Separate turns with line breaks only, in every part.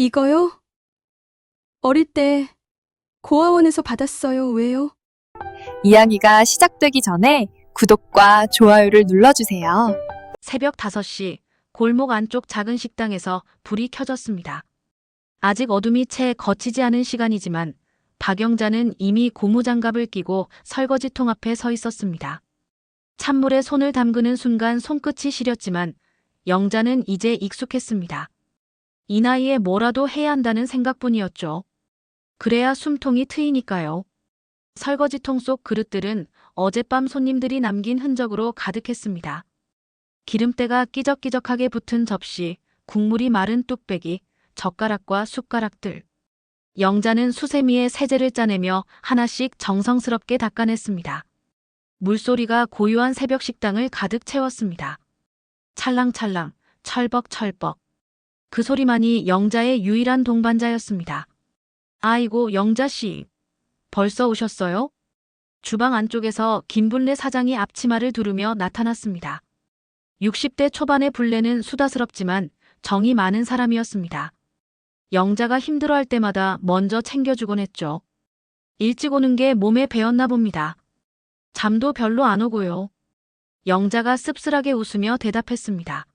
이거요? 어릴 때 고아원에서 받았어요. 왜요?
이야기가 시작되기 전에 구독과 좋아요를 눌러주세요.
새벽 5시 골목 안쪽 작은 식당에서 불이 켜졌습니다. 아직 어둠이 채 거치지 않은 시간이지만 박영자는 이미 고무장갑을 끼고 설거지통 앞에 서 있었습니다. 찬물에 손을 담그는 순간 손끝이 시렸지만 영자는 이제 익숙했습니다. 이 나이에 뭐라도 해야 한다는 생각뿐이었죠. 그래야 숨통이 트이니까요. 설거지통 속 그릇들은 어젯밤 손님들이 남긴 흔적으로 가득했습니다. 기름때가 끼적끼적하게 붙은 접시, 국물이 마른 뚝배기, 젓가락과 숟가락들. 영자는 수세미에 세제를 짜내며 하나씩 정성스럽게 닦아냈습니다. 물소리가 고요한 새벽 식당을 가득 채웠습니다. 찰랑찰랑, 철벅철벅. 그 소리만이 영자의 유일한 동반자였습니다. 아이고, 영자씨. 벌써 오셨어요? 주방 안쪽에서 김분례 사장이 앞치마를 두르며 나타났습니다. 60대 초반의 분례는 수다스럽지만 정이 많은 사람이었습니다. 영자가 힘들어할 때마다 먼저 챙겨주곤 했죠. 일찍 오는 게 몸에 배었나 봅니다. 잠도 별로 안 오고요. 영자가 씁쓸하게 웃으며 대답했습니다.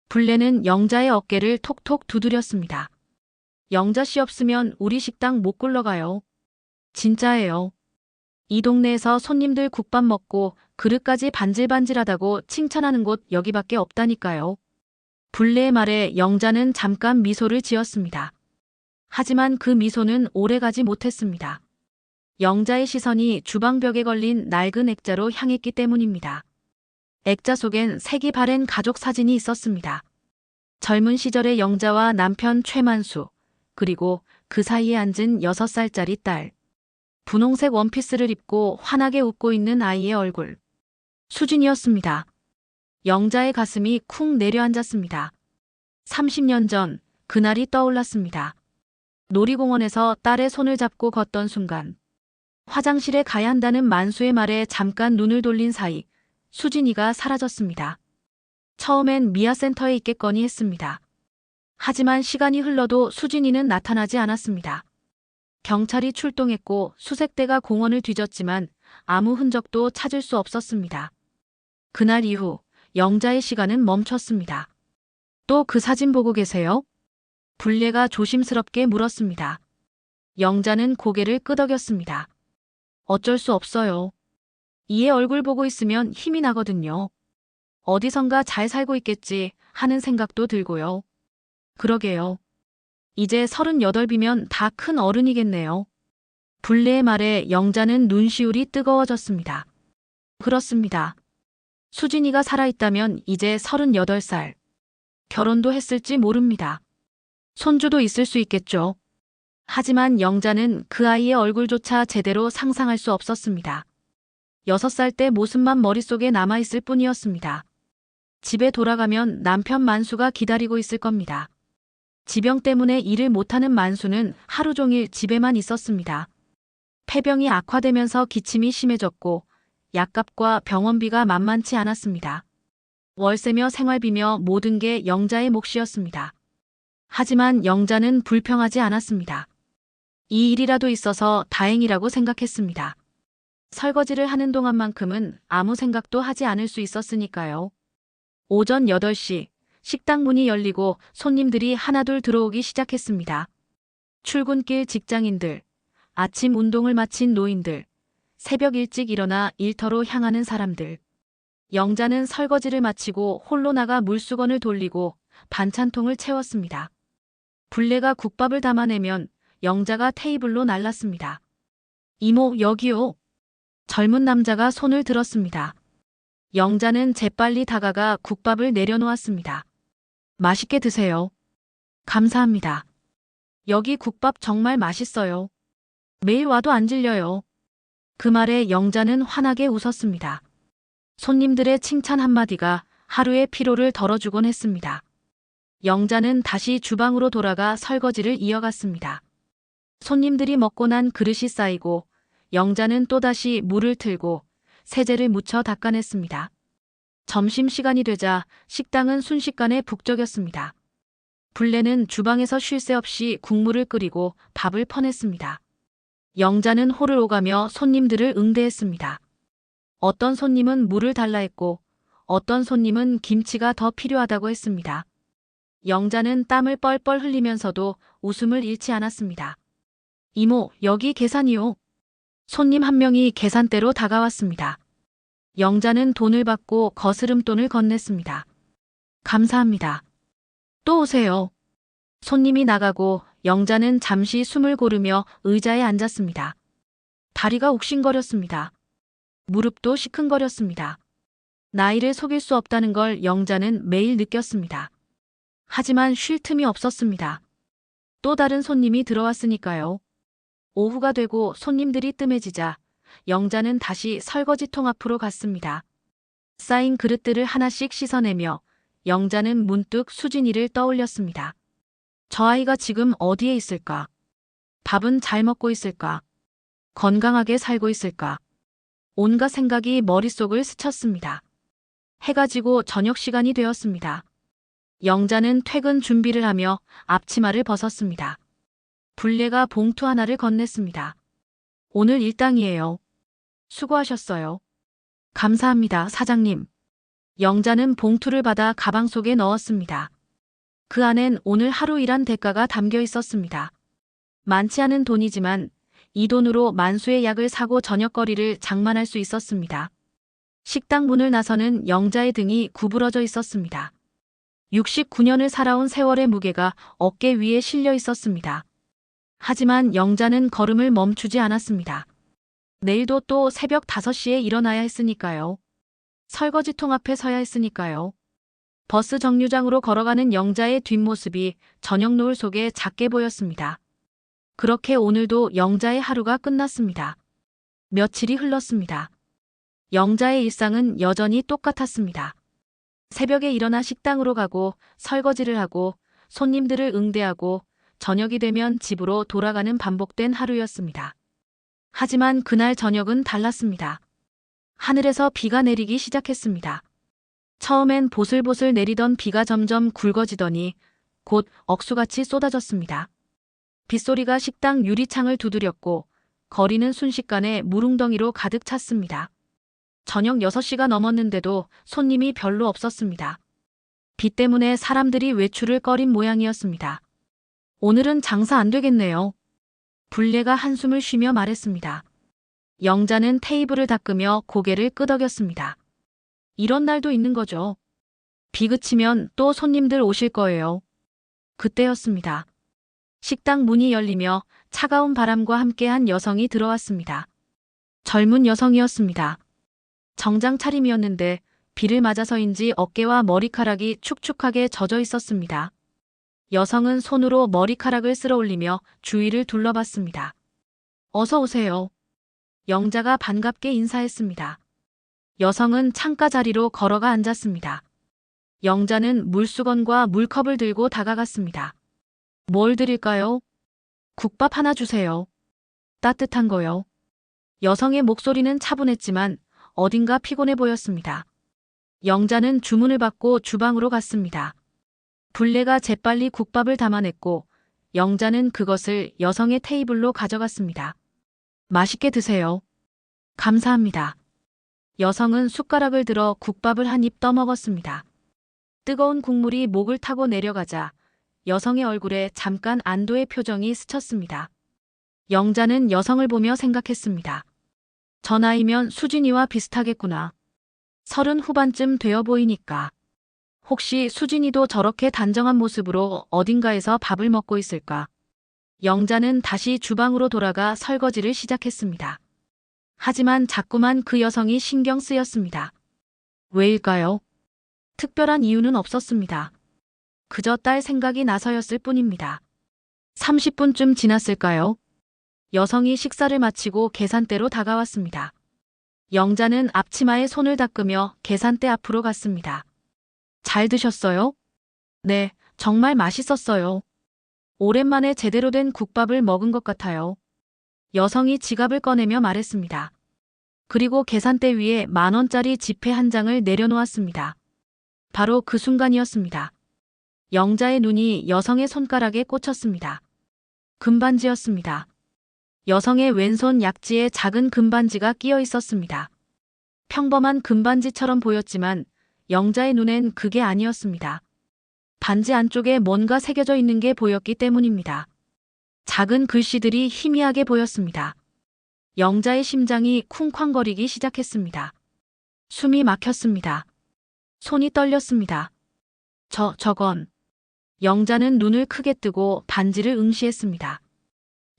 분례는 영자의 어깨를 톡톡 두드렸습니다. 영자씨 없으면 우리 식당 못 굴러가요. 진짜예요. 이 동네에서 손님들 국밥 먹고 그릇까지 반질반질하다고 칭찬하는 곳 여기밖에 없다니까요. 분례의 말에 영자는 잠깐 미소를 지었습니다. 하지만 그 미소는 오래가지 못했습니다. 영자의 시선이 주방벽에 걸린 낡은 액자로 향했기 때문입니다. 액자 속엔 색이 바랜 가족 사진이 있었습니다. 젊은 시절의 영자와 남편 최만수, 그리고 그 사이에 앉은 6살짜리 딸. 분홍색 원피스를 입고 환하게 웃고 있는 아이의 얼굴. 수진이었습니다. 영자의 가슴이 쿵 내려앉았습니다. 30년 전 그날이 떠올랐습니다. 놀이공원에서 딸의 손을 잡고 걷던 순간 화장실에 가야 한다는 만수의 말에 잠깐 눈을 돌린 사이 수진이가 사라졌습니다. 처음엔 미아센터에 있겠거니 했습니다. 하지만 시간이 흘러도 수진이는 나타나지 않았습니다. 경찰이 출동했고 수색대가 공원을 뒤졌지만 아무 흔적도 찾을 수 없었습니다. 그날 이후 영자의 시간은 멈췄습니다. 또 그 사진 보고 계세요? 분례가 조심스럽게 물었습니다. 영자는 고개를 끄덕였습니다. 어쩔 수 없어요. 이의 얼굴 보고 있으면 힘이 나거든요. 어디선가 잘 살고 있겠지 하는 생각도 들고요. 그러게요. 이제 38이면 다 큰 어른이겠네요. 분례의 말에 영자는 눈시울이 뜨거워졌습니다. 그렇습니다. 수진이가 살아있다면 이제 38살. 결혼도 했을지 모릅니다. 손주도 있을 수 있겠죠. 하지만 영자는 그 아이의 얼굴조차 제대로 상상할 수 없었습니다. 6살 때 모습만 머릿속에 남아있을 뿐이었습니다. 집에 돌아가면 남편 만수가 기다리고 있을 겁니다. 지병 때문에 일을 못하는 만수는 하루 종일 집에만 있었습니다. 폐병이 악화되면서 기침이 심해졌고 약값과 병원비가 만만치 않았습니다. 월세며 생활비며 모든 게 영자의 몫이었습니다. 하지만 영자는 불평하지 않았습니다. 이 일이라도 있어서 다행이라고 생각했습니다. 설거지를 하는 동안만큼은 아무 생각도 하지 않을 수 있었으니까요. 오전 8시 식당 문이 열리고 손님들이 하나둘 들어오기 시작했습니다. 출근길 직장인들, 아침 운동을 마친 노인들, 새벽 일찍 일어나 일터로 향하는 사람들. 영자는 설거지를 마치고 홀로 나가 물수건을 돌리고 반찬통을 채웠습니다. 분례가 국밥을 담아내면 영자가 테이블로 날랐습니다. 이모, 여기요. 젊은 남자가 손을 들었습니다. 영자는 재빨리 다가가 국밥을 내려놓았습니다. 맛있게 드세요. 감사합니다. 여기 국밥 정말 맛있어요. 매일 와도 안 질려요. 그 말에 영자는 환하게 웃었습니다. 손님들의 칭찬 한마디가 하루의 피로를 덜어주곤 했습니다. 영자는 다시 주방으로 돌아가 설거지를 이어갔습니다. 손님들이 먹고 난 그릇이 쌓이고 영자는 또다시 물을 틀고 세제를 묻혀 닦아냈습니다. 점심시간이 되자 식당은 순식간에 북적였습니다. 불레는 주방에서 쉴 새 없이 국물을 끓이고 밥을 퍼냈습니다. 영자는 홀을 오가며 손님들을 응대했습니다. 어떤 손님은 물을 달라 했고 어떤 손님은 김치가 더 필요하다고 했습니다. 영자는 땀을 뻘뻘 흘리면서도 웃음을 잃지 않았습니다. 이모, 여기 계산이요. 손님 한 명이 계산대로 다가왔습니다. 영자는 돈을 받고 거스름돈을 건넸습니다. 감사합니다. 또 오세요. 손님이 나가고 영자는 잠시 숨을 고르며 의자에 앉았습니다. 다리가 욱신거렸습니다. 무릎도 시큰거렸습니다. 나이를 속일 수 없다는 걸 영자는 매일 느꼈습니다. 하지만 쉴 틈이 없었습니다. 또 다른 손님이 들어왔으니까요. 오후가 되고 손님들이 뜸해지자 영자는 다시 설거지통 앞으로 갔습니다. 쌓인 그릇들을 하나씩 씻어내며 영자는 문득 수진이를 떠올렸습니다. 저 아이가 지금 어디에 있을까? 밥은 잘 먹고 있을까? 건강하게 살고 있을까? 온갖 생각이 머릿속을 스쳤습니다. 해가 지고 저녁 시간이 되었습니다. 영자는 퇴근 준비를 하며 앞치마를 벗었습니다. 불례가 봉투 하나를 건넸습니다. 오늘 일당이에요. 수고하셨어요. 감사합니다, 사장님. 영자는 봉투를 받아 가방 속에 넣었습니다. 그 안엔 오늘 하루 일한 대가가 담겨 있었습니다. 많지 않은 돈이지만 이 돈으로 만수의 약을 사고 저녁거리를 장만할 수 있었습니다. 식당 문을 나서는 영자의 등이 구부러져 있었습니다. 69년을 살아온 세월의 무게가 어깨 위에 실려 있었습니다. 하지만 영자는 걸음을 멈추지 않았습니다. 내일도 또 새벽 5시에 일어나야 했으니까요. 설거지통 앞에 서야 했으니까요. 버스 정류장으로 걸어가는 영자의 뒷모습이 저녁 노을 속에 작게 보였습니다. 그렇게 오늘도 영자의 하루가 끝났습니다. 며칠이 흘렀습니다. 영자의 일상은 여전히 똑같았습니다. 새벽에 일어나 식당으로 가고 설거지를 하고 손님들을 응대하고 저녁이 되면 집으로 돌아가는 반복된 하루였습니다. 하지만 그날 저녁은 달랐습니다. 하늘에서 비가 내리기 시작했습니다. 처음엔 보슬보슬 내리던 비가 점점 굵어지더니 곧 억수같이 쏟아졌습니다. 빗소리가 식당 유리창을 두드렸고 거리는 순식간에 물웅덩이로 가득 찼습니다. 저녁 6시가 넘었는데도 손님이 별로 없었습니다. 비 때문에 사람들이 외출을 꺼린 모양이었습니다. 오늘은 장사 안 되겠네요. 불례가 한숨을 쉬며 말했습니다. 영자는 테이블을 닦으며 고개를 끄덕였습니다. 이런 날도 있는 거죠. 비 그치면 또 손님들 오실 거예요. 그때였습니다. 식당 문이 열리며 차가운 바람과 함께 한 여성이 들어왔습니다. 젊은 여성이었습니다. 정장 차림이었는데 비를 맞아서인지 어깨와 머리카락이 축축하게 젖어 있었습니다. 여성은 손으로 머리카락을 쓸어 올리며 주위를 둘러봤습니다. 어서 오세요. 영자가 반갑게 인사했습니다. 여성은 창가 자리로 걸어가 앉았습니다. 영자는 물수건과 물컵을 들고 다가갔습니다. 뭘 드릴까요? 국밥 하나 주세요. 따뜻한 거요. 여성의 목소리는 차분했지만 어딘가 피곤해 보였습니다. 영자는 주문을 받고 주방으로 갔습니다. 불례가 재빨리 국밥을 담아냈고 영자는 그것을 여성의 테이블로 가져갔습니다. 맛있게 드세요. 감사합니다. 여성은 숟가락을 들어 국밥을 한 입 떠먹었습니다. 뜨거운 국물이 목을 타고 내려가자 여성의 얼굴에 잠깐 안도의 표정이 스쳤습니다. 영자는 여성을 보며 생각했습니다. 저 나이면 수진이와 비슷하겠구나. 30 후반쯤 되어 보이니까. 혹시 수진이도 저렇게 단정한 모습으로 어딘가에서 밥을 먹고 있을까? 영자는 다시 주방으로 돌아가 설거지를 시작했습니다. 하지만 자꾸만 그 여성이 신경 쓰였습니다. 왜일까요? 특별한 이유는 없었습니다. 그저 딸 생각이 나서였을 뿐입니다. 30분쯤 지났을까요? 여성이 식사를 마치고 계산대로 다가왔습니다. 영자는 앞치마에 손을 닦으며 계산대 앞으로 갔습니다. 잘 드셨어요? 네, 정말 맛있었어요. 오랜만에 제대로 된 국밥을 먹은 것 같아요. 여성이 지갑을 꺼내며 말했습니다. 그리고 계산대 위에 10,000원짜리 지폐 한 장을 내려놓았습니다. 바로 그 순간이었습니다. 영자의 눈이 여성의 손가락에 꽂혔습니다. 금반지였습니다. 여성의 왼손 약지에 작은 금반지가 끼어 있었습니다. 평범한 금반지처럼 보였지만 영자의 눈엔 그게 아니었습니다. 반지 안쪽에 뭔가 새겨져 있는 게 보였기 때문입니다. 작은 글씨들이 희미하게 보였습니다. 영자의 심장이 쿵쾅거리기 시작했습니다. 숨이 막혔습니다. 손이 떨렸습니다. 저건. 영자는 눈을 크게 뜨고 반지를 응시했습니다.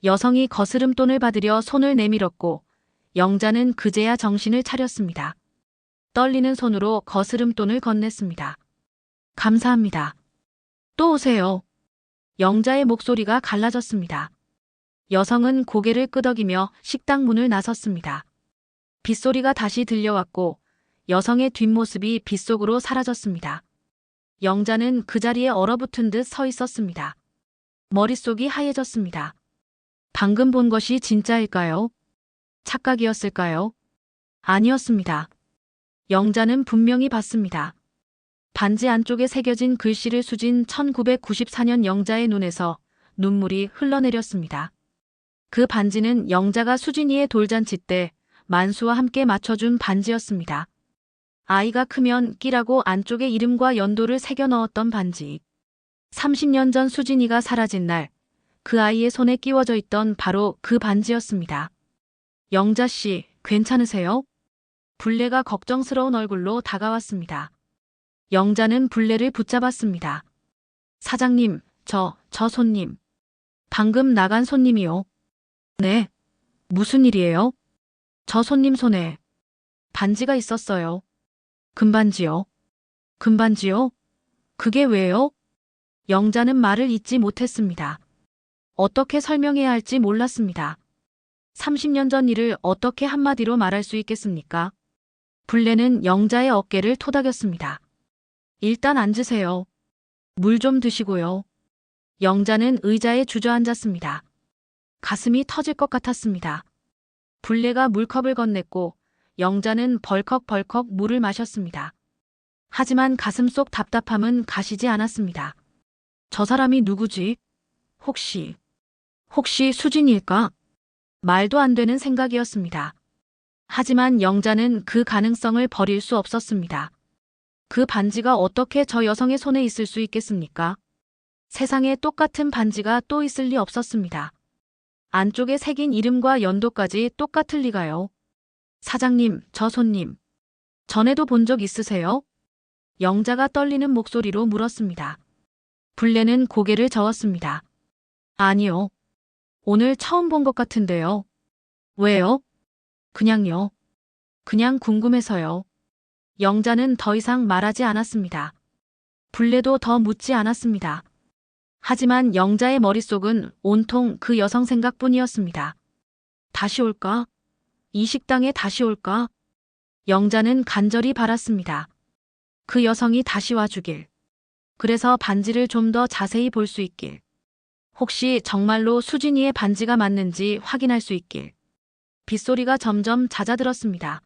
여성이 거스름돈을 받으려 손을 내밀었고 영자는 그제야 정신을 차렸습니다. 떨리는 손으로 거스름돈을 건넸습니다. 감사합니다. 또 오세요. 영자의 목소리가 갈라졌습니다. 여성은 고개를 끄덕이며 식당 문을 나섰습니다. 빗소리가 다시 들려왔고 여성의 뒷모습이 빗속으로 사라졌습니다. 영자는 그 자리에 얼어붙은 듯 서 있었습니다. 머릿속이 하얘졌습니다. 방금 본 것이 진짜일까요? 착각이었을까요? 아니었습니다. 영자는 분명히 봤습니다. 반지 안쪽에 새겨진 글씨를 수진 1994년 영자의 눈에서 눈물이 흘러내렸습니다. 그 반지는 영자가 수진이의 돌잔치 때 만수와 함께 맞춰준 반지였습니다. 아이가 크면 끼라고 안쪽에 이름과 연도를 새겨 넣었던 반지. 30년 전 수진이가 사라진 날, 그 아이의 손에 끼워져 있던 바로 그 반지였습니다. 영자 씨, 괜찮으세요? 불레가 걱정스러운 얼굴로 다가왔습니다. 영자는 불레를 붙잡았습니다. 사장님, 저 손님. 방금 나간 손님이요. 네. 무슨 일이에요? 저 손님 손에 반지가 있었어요. 금반지요. 금반지요? 그게 왜요? 영자는 말을 잇지 못했습니다. 어떻게 설명해야 할지 몰랐습니다. 30년 전 일을 어떻게 한마디로 말할 수 있겠습니까? 불레는 영자의 어깨를 토닥였습니다. 일단 앉으세요. 물 좀 드시고요. 영자는 의자에 주저앉았습니다. 가슴이 터질 것 같았습니다. 불레가 물컵을 건넸고 영자는 벌컥벌컥 물을 마셨습니다. 하지만 가슴속 답답함은 가시지 않았습니다. 저 사람이 누구지? 혹시 수진일까? 말도 안 되는 생각이었습니다. 하지만 영자는 그 가능성을 버릴 수 없었습니다. 그 반지가 어떻게 저 여성의 손에 있을 수 있겠습니까? 세상에 똑같은 반지가 또 있을 리 없었습니다. 안쪽에 새긴 이름과 연도까지 똑같을 리가요. 사장님, 저 손님. 전에도 본 적 있으세요? 영자가 떨리는 목소리로 물었습니다. 불레는 고개를 저었습니다. 아니요. 오늘 처음 본 것 같은데요. 왜요? 그냥요. 그냥 궁금해서요. 영자는 더 이상 말하지 않았습니다. 불레도 더 묻지 않았습니다. 하지만 영자의 머릿속은 온통 그 여성 생각뿐이었습니다. 다시 올까? 이 식당에 다시 올까? 영자는 간절히 바랐습니다. 그 여성이 다시 와주길. 그래서 반지를 좀 더 자세히 볼 수 있길. 혹시 정말로 수진이의 반지가 맞는지 확인할 수 있길. 빗소리가 점점 잦아들었습니다.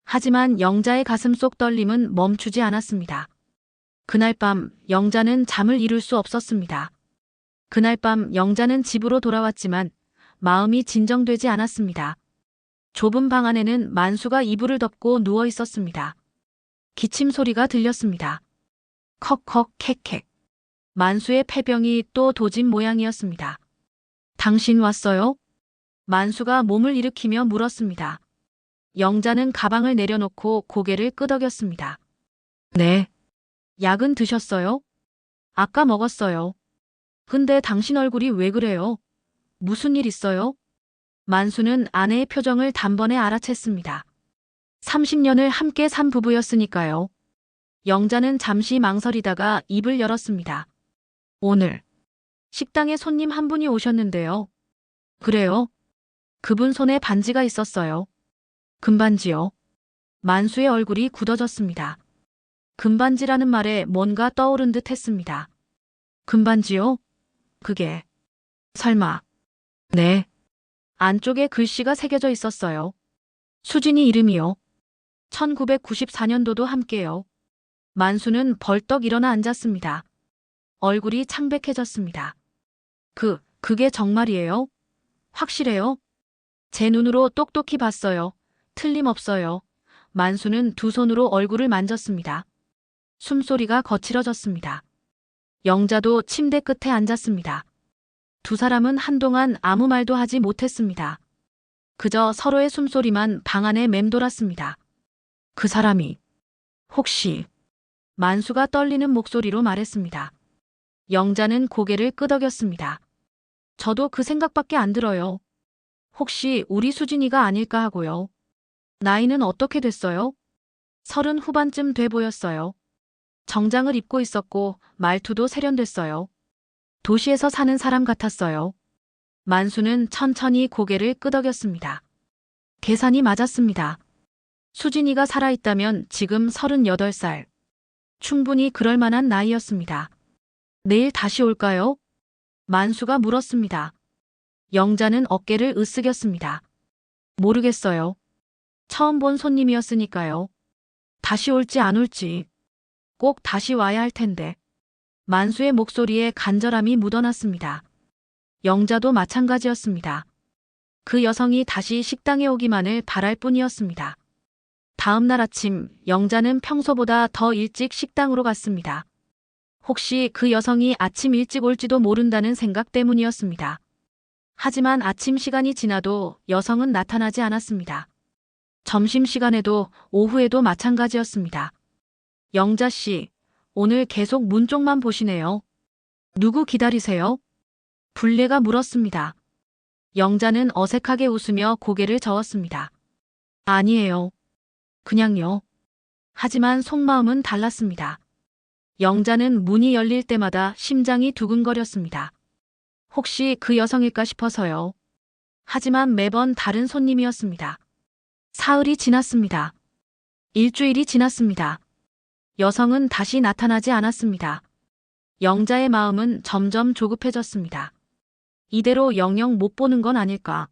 하지만 영자의 가슴 속 떨림은 멈추지 않았습니다. 그날 밤 영자는 잠을 이룰 수 없었습니다. 그날 밤 영자는 집으로 돌아왔지만 마음이 진정되지 않았습니다. 좁은 방 안에는 만수가 이불을 덮고 누워 있었습니다. 기침 소리가 들렸습니다. 컥컥 캑캑. 만수의 폐병이 또 도진 모양이었습니다. 당신 왔어요? 만수가 몸을 일으키며 물었습니다. 영자는 가방을 내려놓고 고개를 끄덕였습니다. 네. 약은 드셨어요? 아까 먹었어요. 근데 당신 얼굴이 왜 그래요? 무슨 일 있어요? 만수는 아내의 표정을 단번에 알아챘습니다. 30년을 함께 산 부부였으니까요. 영자는 잠시 망설이다가 입을 열었습니다. 오늘 식당에 손님 한 분이 오셨는데요. 그래요? 그분 손에 반지가 있었어요. 금반지요. 만수의 얼굴이 굳어졌습니다. 금반지라는 말에 뭔가 떠오른 듯 했습니다. 금반지요? 그게 설마. 네. 안쪽에 글씨가 새겨져 있었어요. 수진이 이름이요. 1994년도도 함께요. 만수는 벌떡 일어나 앉았습니다. 얼굴이 창백해졌습니다. 그게 정말이에요? 확실해요? 제 눈으로 똑똑히 봤어요. 틀림없어요. 만수는 두 손으로 얼굴을 만졌습니다. 숨소리가 거칠어졌습니다. 영자도 침대 끝에 앉았습니다. 두 사람은 한동안 아무 말도 하지 못했습니다. 그저 서로의 숨소리만 방 안에 맴돌았습니다. 그 사람이 혹시 만수가 떨리는 목소리로 말했습니다. 영자는 고개를 끄덕였습니다. 저도 그 생각밖에 안 들어요. 혹시 우리 수진이가 아닐까 하고요. 나이는 어떻게 됐어요? 30 후반쯤 돼 보였어요. 정장을 입고 있었고 말투도 세련됐어요. 도시에서 사는 사람 같았어요. 만수는 천천히 고개를 끄덕였습니다. 계산이 맞았습니다. 수진이가 살아있다면 지금 38살. 충분히 그럴 만한 나이였습니다. 내일 다시 올까요? 만수가 물었습니다. 영자는 어깨를 으쓱였습니다. 모르겠어요. 처음 본 손님이었으니까요. 다시 올지 안 올지. 꼭 다시 와야 할 텐데. 만수의 목소리에 간절함이 묻어났습니다. 영자도 마찬가지였습니다. 그 여성이 다시 식당에 오기만을 바랄 뿐이었습니다. 다음 날 아침, 영자는 평소보다 더 일찍 식당으로 갔습니다. 혹시 그 여성이 아침 일찍 올지도 모른다는 생각 때문이었습니다. 하지만 아침 시간이 지나도 여성은 나타나지 않았습니다. 점심시간에도 오후에도 마찬가지였습니다. 영자 씨, 오늘 계속 문 쪽만 보시네요. 누구 기다리세요? 불례가 물었습니다. 영자는 어색하게 웃으며 고개를 저었습니다. 아니에요. 그냥요. 하지만 속마음은 달랐습니다. 영자는 문이 열릴 때마다 심장이 두근거렸습니다. 혹시 그 여성일까 싶어서요. 하지만 매번 다른 손님이었습니다. 사흘이 지났습니다. 일주일이 지났습니다. 여성은 다시 나타나지 않았습니다. 영자의 마음은 점점 조급해졌습니다. 이대로 영영 못 보는 건 아닐까.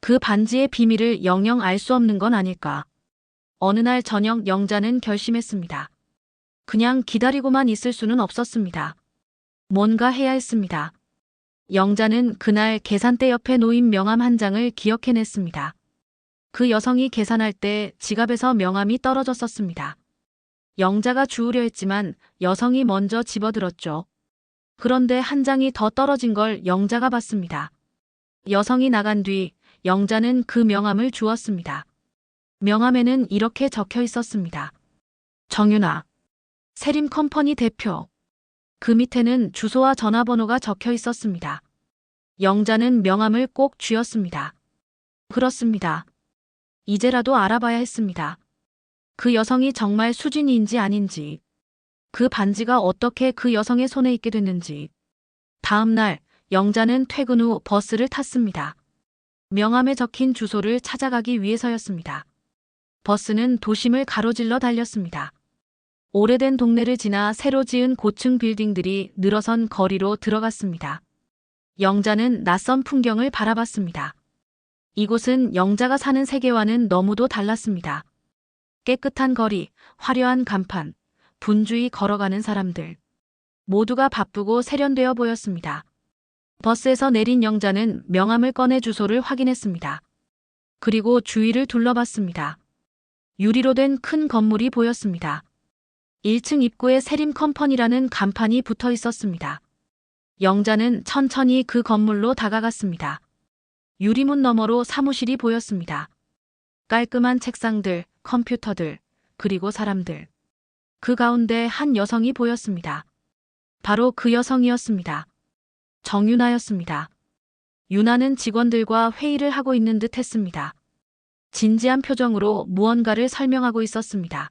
그 반지의 비밀을 영영 알 수 없는 건 아닐까. 어느 날 저녁 영자는 결심했습니다. 그냥 기다리고만 있을 수는 없었습니다. 뭔가 해야 했습니다. 영자는 그날 계산대 옆에 놓인 명함 한 장을 기억해냈습니다. 그 여성이 계산할 때 지갑에서 명함이 떨어졌었습니다. 영자가 주우려 했지만 여성이 먼저 집어들었죠. 그런데 한 장이 더 떨어진 걸 영자가 봤습니다. 여성이 나간 뒤 영자는 그 명함을 주었습니다. 명함에는 이렇게 적혀 있었습니다. 정윤아, 세림컴퍼니 대표. 그 밑에는 주소와 전화번호가 적혀 있었습니다. 영자는 명함을 꼭 쥐었습니다. 그렇습니다. 이제라도 알아봐야 했습니다. 그 여성이 정말 수진이인지 아닌지, 그 반지가 어떻게 그 여성의 손에 있게 됐는지. 다음 날 영자는 퇴근 후 버스를 탔습니다. 명함에 적힌 주소를 찾아가기 위해서였습니다. 버스는 도심을 가로질러 달렸습니다. 오래된 동네를 지나 새로 지은 고층 빌딩들이 늘어선 거리로 들어갔습니다. 영자는 낯선 풍경을 바라봤습니다. 이곳은 영자가 사는 세계와는 너무도 달랐습니다. 깨끗한 거리, 화려한 간판, 분주히 걸어가는 사람들. 모두가 바쁘고 세련되어 보였습니다. 버스에서 내린 영자는 명함을 꺼내 주소를 확인했습니다. 그리고 주위를 둘러봤습니다. 유리로 된 큰 건물이 보였습니다. 1층 입구에 세림컴퍼니라는 간판이 붙어 있었습니다. 영자는 천천히 그 건물로 다가갔습니다. 유리문 너머로 사무실이 보였습니다. 깔끔한 책상들, 컴퓨터들, 그리고 사람들. 그 가운데 한 여성이 보였습니다. 바로 그 여성이었습니다. 정윤아였습니다. 윤아는 직원들과 회의를 하고 있는 듯 했습니다. 진지한 표정으로 무언가를 설명하고 있었습니다.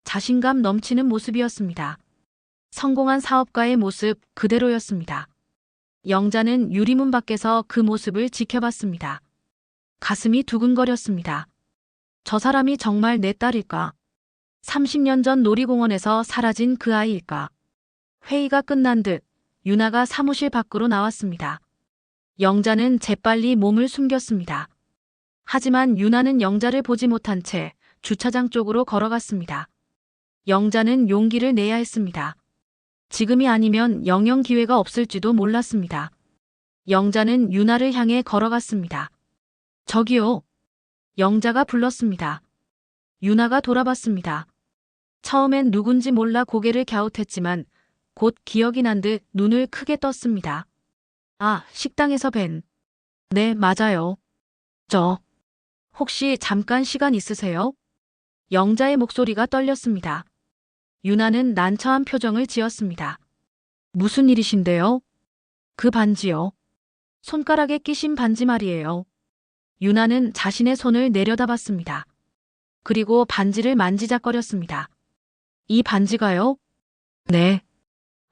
자신감 넘치는 모습이었습니다. 성공한 사업가의 모습 그대로였습니다. 영자는 유리문 밖에서 그 모습을 지켜봤습니다. 가슴이 두근거렸습니다. 저 사람이 정말 내 딸일까? 30년 전 놀이공원에서 사라진 그 아이일까? 회의가 끝난 듯 윤아가 사무실 밖으로 나왔습니다. 영자는 재빨리 몸을 숨겼습니다. 하지만 윤아는 영자를 보지 못한 채 주차장 쪽으로 걸어갔습니다. 영자는 용기를 내야 했습니다. 지금이 아니면 영영 기회가 없을지도 몰랐습니다. 영자는 유나를 향해 걸어갔습니다. 저기요. 영자가 불렀습니다. 유나가 돌아봤습니다. 처음엔 누군지 몰라 고개를 갸웃했지만 곧 기억이 난 듯 눈을 크게 떴습니다. 아, 식당에서 뵌. 네, 맞아요. 혹시 잠깐 시간 있으세요? 영자의 목소리가 떨렸습니다. 유나는 난처한 표정을 지었습니다. 무슨 일이신데요? 그 반지요. 손가락에 끼신 반지 말이에요. 유나는 자신의 손을 내려다봤습니다. 그리고 반지를 만지작거렸습니다. 이 반지가요? 네.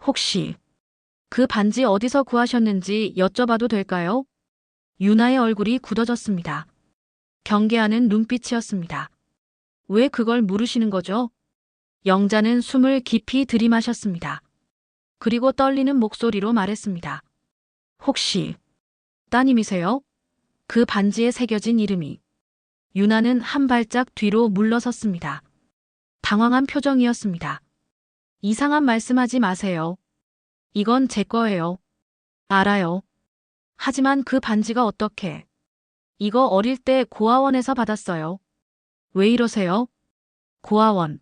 혹시 그 반지 어디서 구하셨는지 여쭤봐도 될까요? 유나의 얼굴이 굳어졌습니다. 경계하는 눈빛이었습니다. 왜 그걸 물으시는 거죠? 영자는 숨을 깊이 들이마셨습니다. 그리고 떨리는 목소리로 말했습니다. 혹시 따님이세요? 그 반지에 새겨진 이름이. 유나는 한 발짝 뒤로 물러섰습니다. 당황한 표정이었습니다. 이상한 말씀하지 마세요. 이건 제 거예요. 알아요. 하지만 그 반지가 어떻게? 이거 어릴 때 고아원에서 받았어요. 왜 이러세요? 고아원.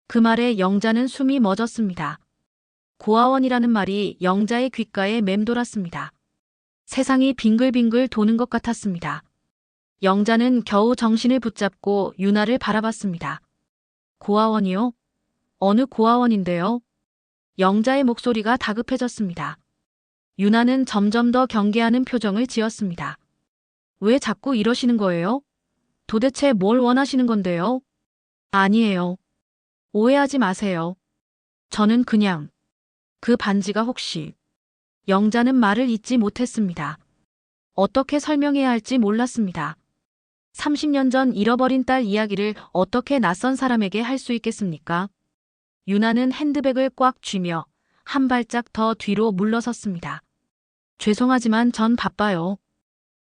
그 말에 영자는 숨이 멎었습니다. 고아원이라는 말이 영자의 귓가에 맴돌았습니다. 세상이 빙글빙글 도는 것 같았습니다. 영자는 겨우 정신을 붙잡고 유나를 바라봤습니다. 고아원이요? 어느 고아원인데요? 영자의 목소리가 다급해졌습니다. 유나는 점점 더 경계하는 표정을 지었습니다. 왜 자꾸 이러시는 거예요? 도대체 뭘 원하시는 건데요? 아니에요. 오해하지 마세요. 저는 그냥 그 반지가 혹시. 영자는 말을 잇지 못했습니다. 어떻게 설명해야 할지 몰랐습니다. 30년 전 잃어버린 딸 이야기를 어떻게 낯선 사람에게 할 수 있겠습니까? 유나는 핸드백을 꽉 쥐며 한 발짝 더 뒤로 물러섰습니다. 죄송하지만 전 바빠요.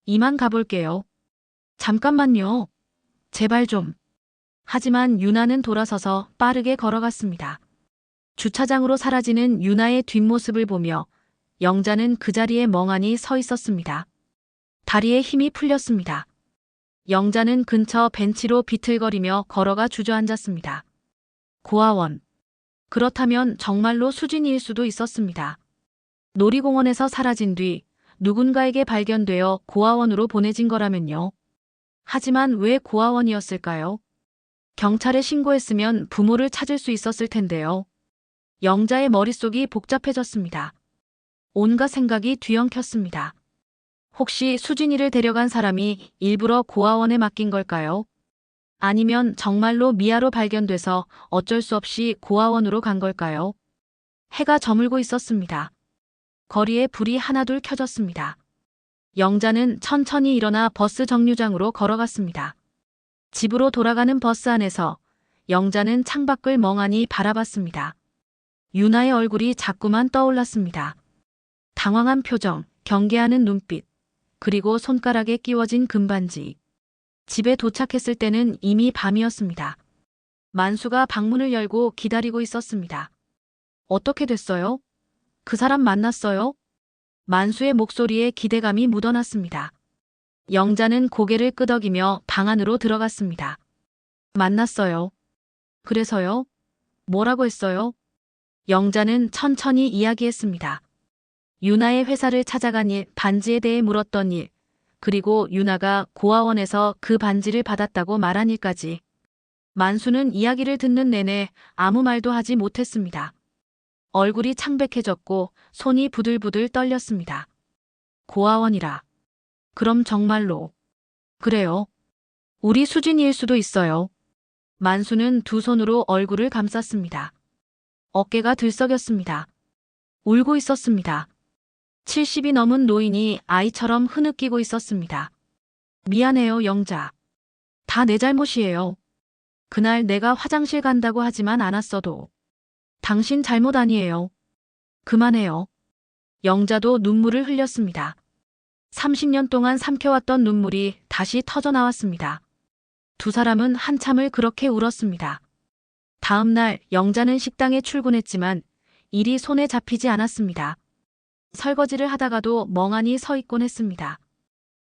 이만 가볼게요. 잠깐만요. 제발 좀. 하지만 유나는 돌아서서 빠르게 걸어갔습니다. 주차장으로 사라지는 유나의 뒷모습을 보며 영자는 그 자리에 멍하니 서 있었습니다. 다리에 힘이 풀렸습니다. 영자는 근처 벤치로 비틀거리며 걸어가 주저앉았습니다. 고아원. 그렇다면 정말로 수진이일 수도 있었습니다. 놀이공원에서 사라진 뒤 누군가에게 발견되어 고아원으로 보내진 거라면요. 하지만 왜 고아원이었을까요? 경찰에 신고했으면 부모를 찾을 수 있었을 텐데요. 영자의 머릿속이 복잡해졌습니다. 온갖 생각이 뒤엉켰습니다. 혹시 수진이를 데려간 사람이 일부러 고아원에 맡긴 걸까요? 아니면 정말로 미아로 발견돼서 어쩔 수 없이 고아원으로 간 걸까요? 해가 저물고 있었습니다. 거리에 불이 하나둘 켜졌습니다. 영자는 천천히 일어나 버스 정류장으로 걸어갔습니다. 집으로 돌아가는 버스 안에서 영자는 창밖을 멍하니 바라봤습니다. 유나의 얼굴이 자꾸만 떠올랐습니다. 당황한 표정, 경계하는 눈빛, 그리고 손가락에 끼워진 금반지. 집에 도착했을 때는 이미 밤이었습니다. 만수가 방문을 열고 기다리고 있었습니다. 어떻게 됐어요? 그 사람 만났어요? 만수의 목소리에 기대감이 묻어났습니다. 영자는 고개를 끄덕이며 방 안으로 들어갔습니다. 만났어요. 그래서요? 뭐라고 했어요? 영자는 천천히 이야기했습니다. 유나의 회사를 찾아간 일, 반지에 대해 물었던 일, 그리고 유나가 고아원에서 그 반지를 받았다고 말한 일까지. 만수는 이야기를 듣는 내내 아무 말도 하지 못했습니다. 얼굴이 창백해졌고 손이 부들부들 떨렸습니다. 고아원이라. 그럼 정말로. 그래요. 우리 수진이일 수도 있어요. 만수는 두 손으로 얼굴을 감쌌습니다. 어깨가 들썩였습니다. 울고 있었습니다. 70이 넘은 노인이 아이처럼 흐느끼고 있었습니다. 미안해요, 영자. 다 내 잘못이에요. 그날 내가 화장실 간다고 하지만 않았어도. 당신 잘못 아니에요. 그만해요. 영자도 눈물을 흘렸습니다. 30년 동안 삼켜왔던 눈물이 다시 터져 나왔습니다. 두 사람은 한참을 그렇게 울었습니다. 다음 날 영자는 식당에 출근했지만 일이 손에 잡히지 않았습니다. 설거지를 하다가도 멍하니 서 있곤 했습니다.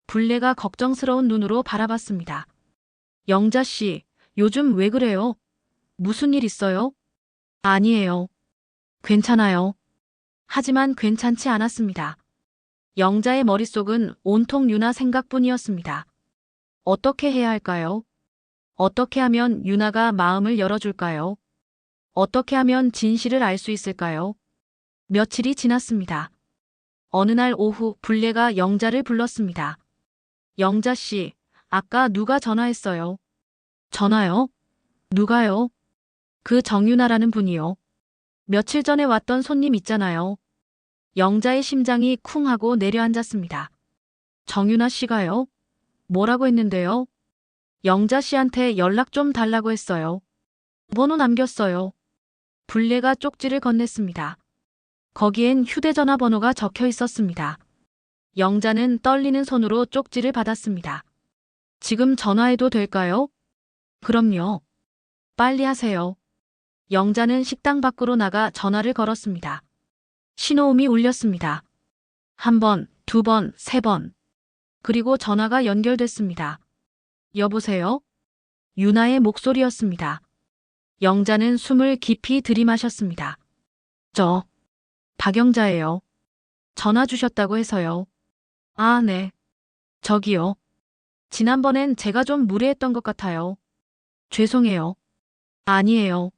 불례가 걱정스러운 눈으로 바라봤습니다. 영자 씨, 요즘 왜 그래요? 무슨 일 있어요? 아니에요. 괜찮아요. 하지만 괜찮지 않았습니다. 영자의 머릿속은 온통 유나 생각뿐이었습니다. 어떻게 해야 할까요? 어떻게 하면 유나가 마음을 열어줄까요? 어떻게 하면 진실을 알 수 있을까요? 며칠이 지났습니다. 어느 날 오후 불례가 영자를 불렀습니다. 영자 씨, 아까 누가 전화했어요? 전화요? 누가요? 그 정유나라는 분이요. 며칠 전에 왔던 손님 있잖아요. 영자의 심장이 쿵 하고 내려앉았습니다. 정유나 씨가요? 뭐라고 했는데요? 영자 씨한테 연락 좀 달라고 했어요. 번호 남겼어요. 불례가 쪽지를 건넸습니다. 거기엔 휴대전화 번호가 적혀 있었습니다. 영자는 떨리는 손으로 쪽지를 받았습니다. 지금 전화해도 될까요? 그럼요. 빨리 하세요. 영자는 식당 밖으로 나가 전화를 걸었습니다. 신호음이 울렸습니다. 한 번, 두 번, 세 번. 그리고 전화가 연결됐습니다. 여보세요? 유나의 목소리였습니다. 영자는 숨을 깊이 들이마셨습니다. 저, 박영자예요. 전화 주셨다고 해서요. 아, 네. 저기요. 지난번엔 제가 좀 무례했던 것 같아요. 죄송해요. 아니에요.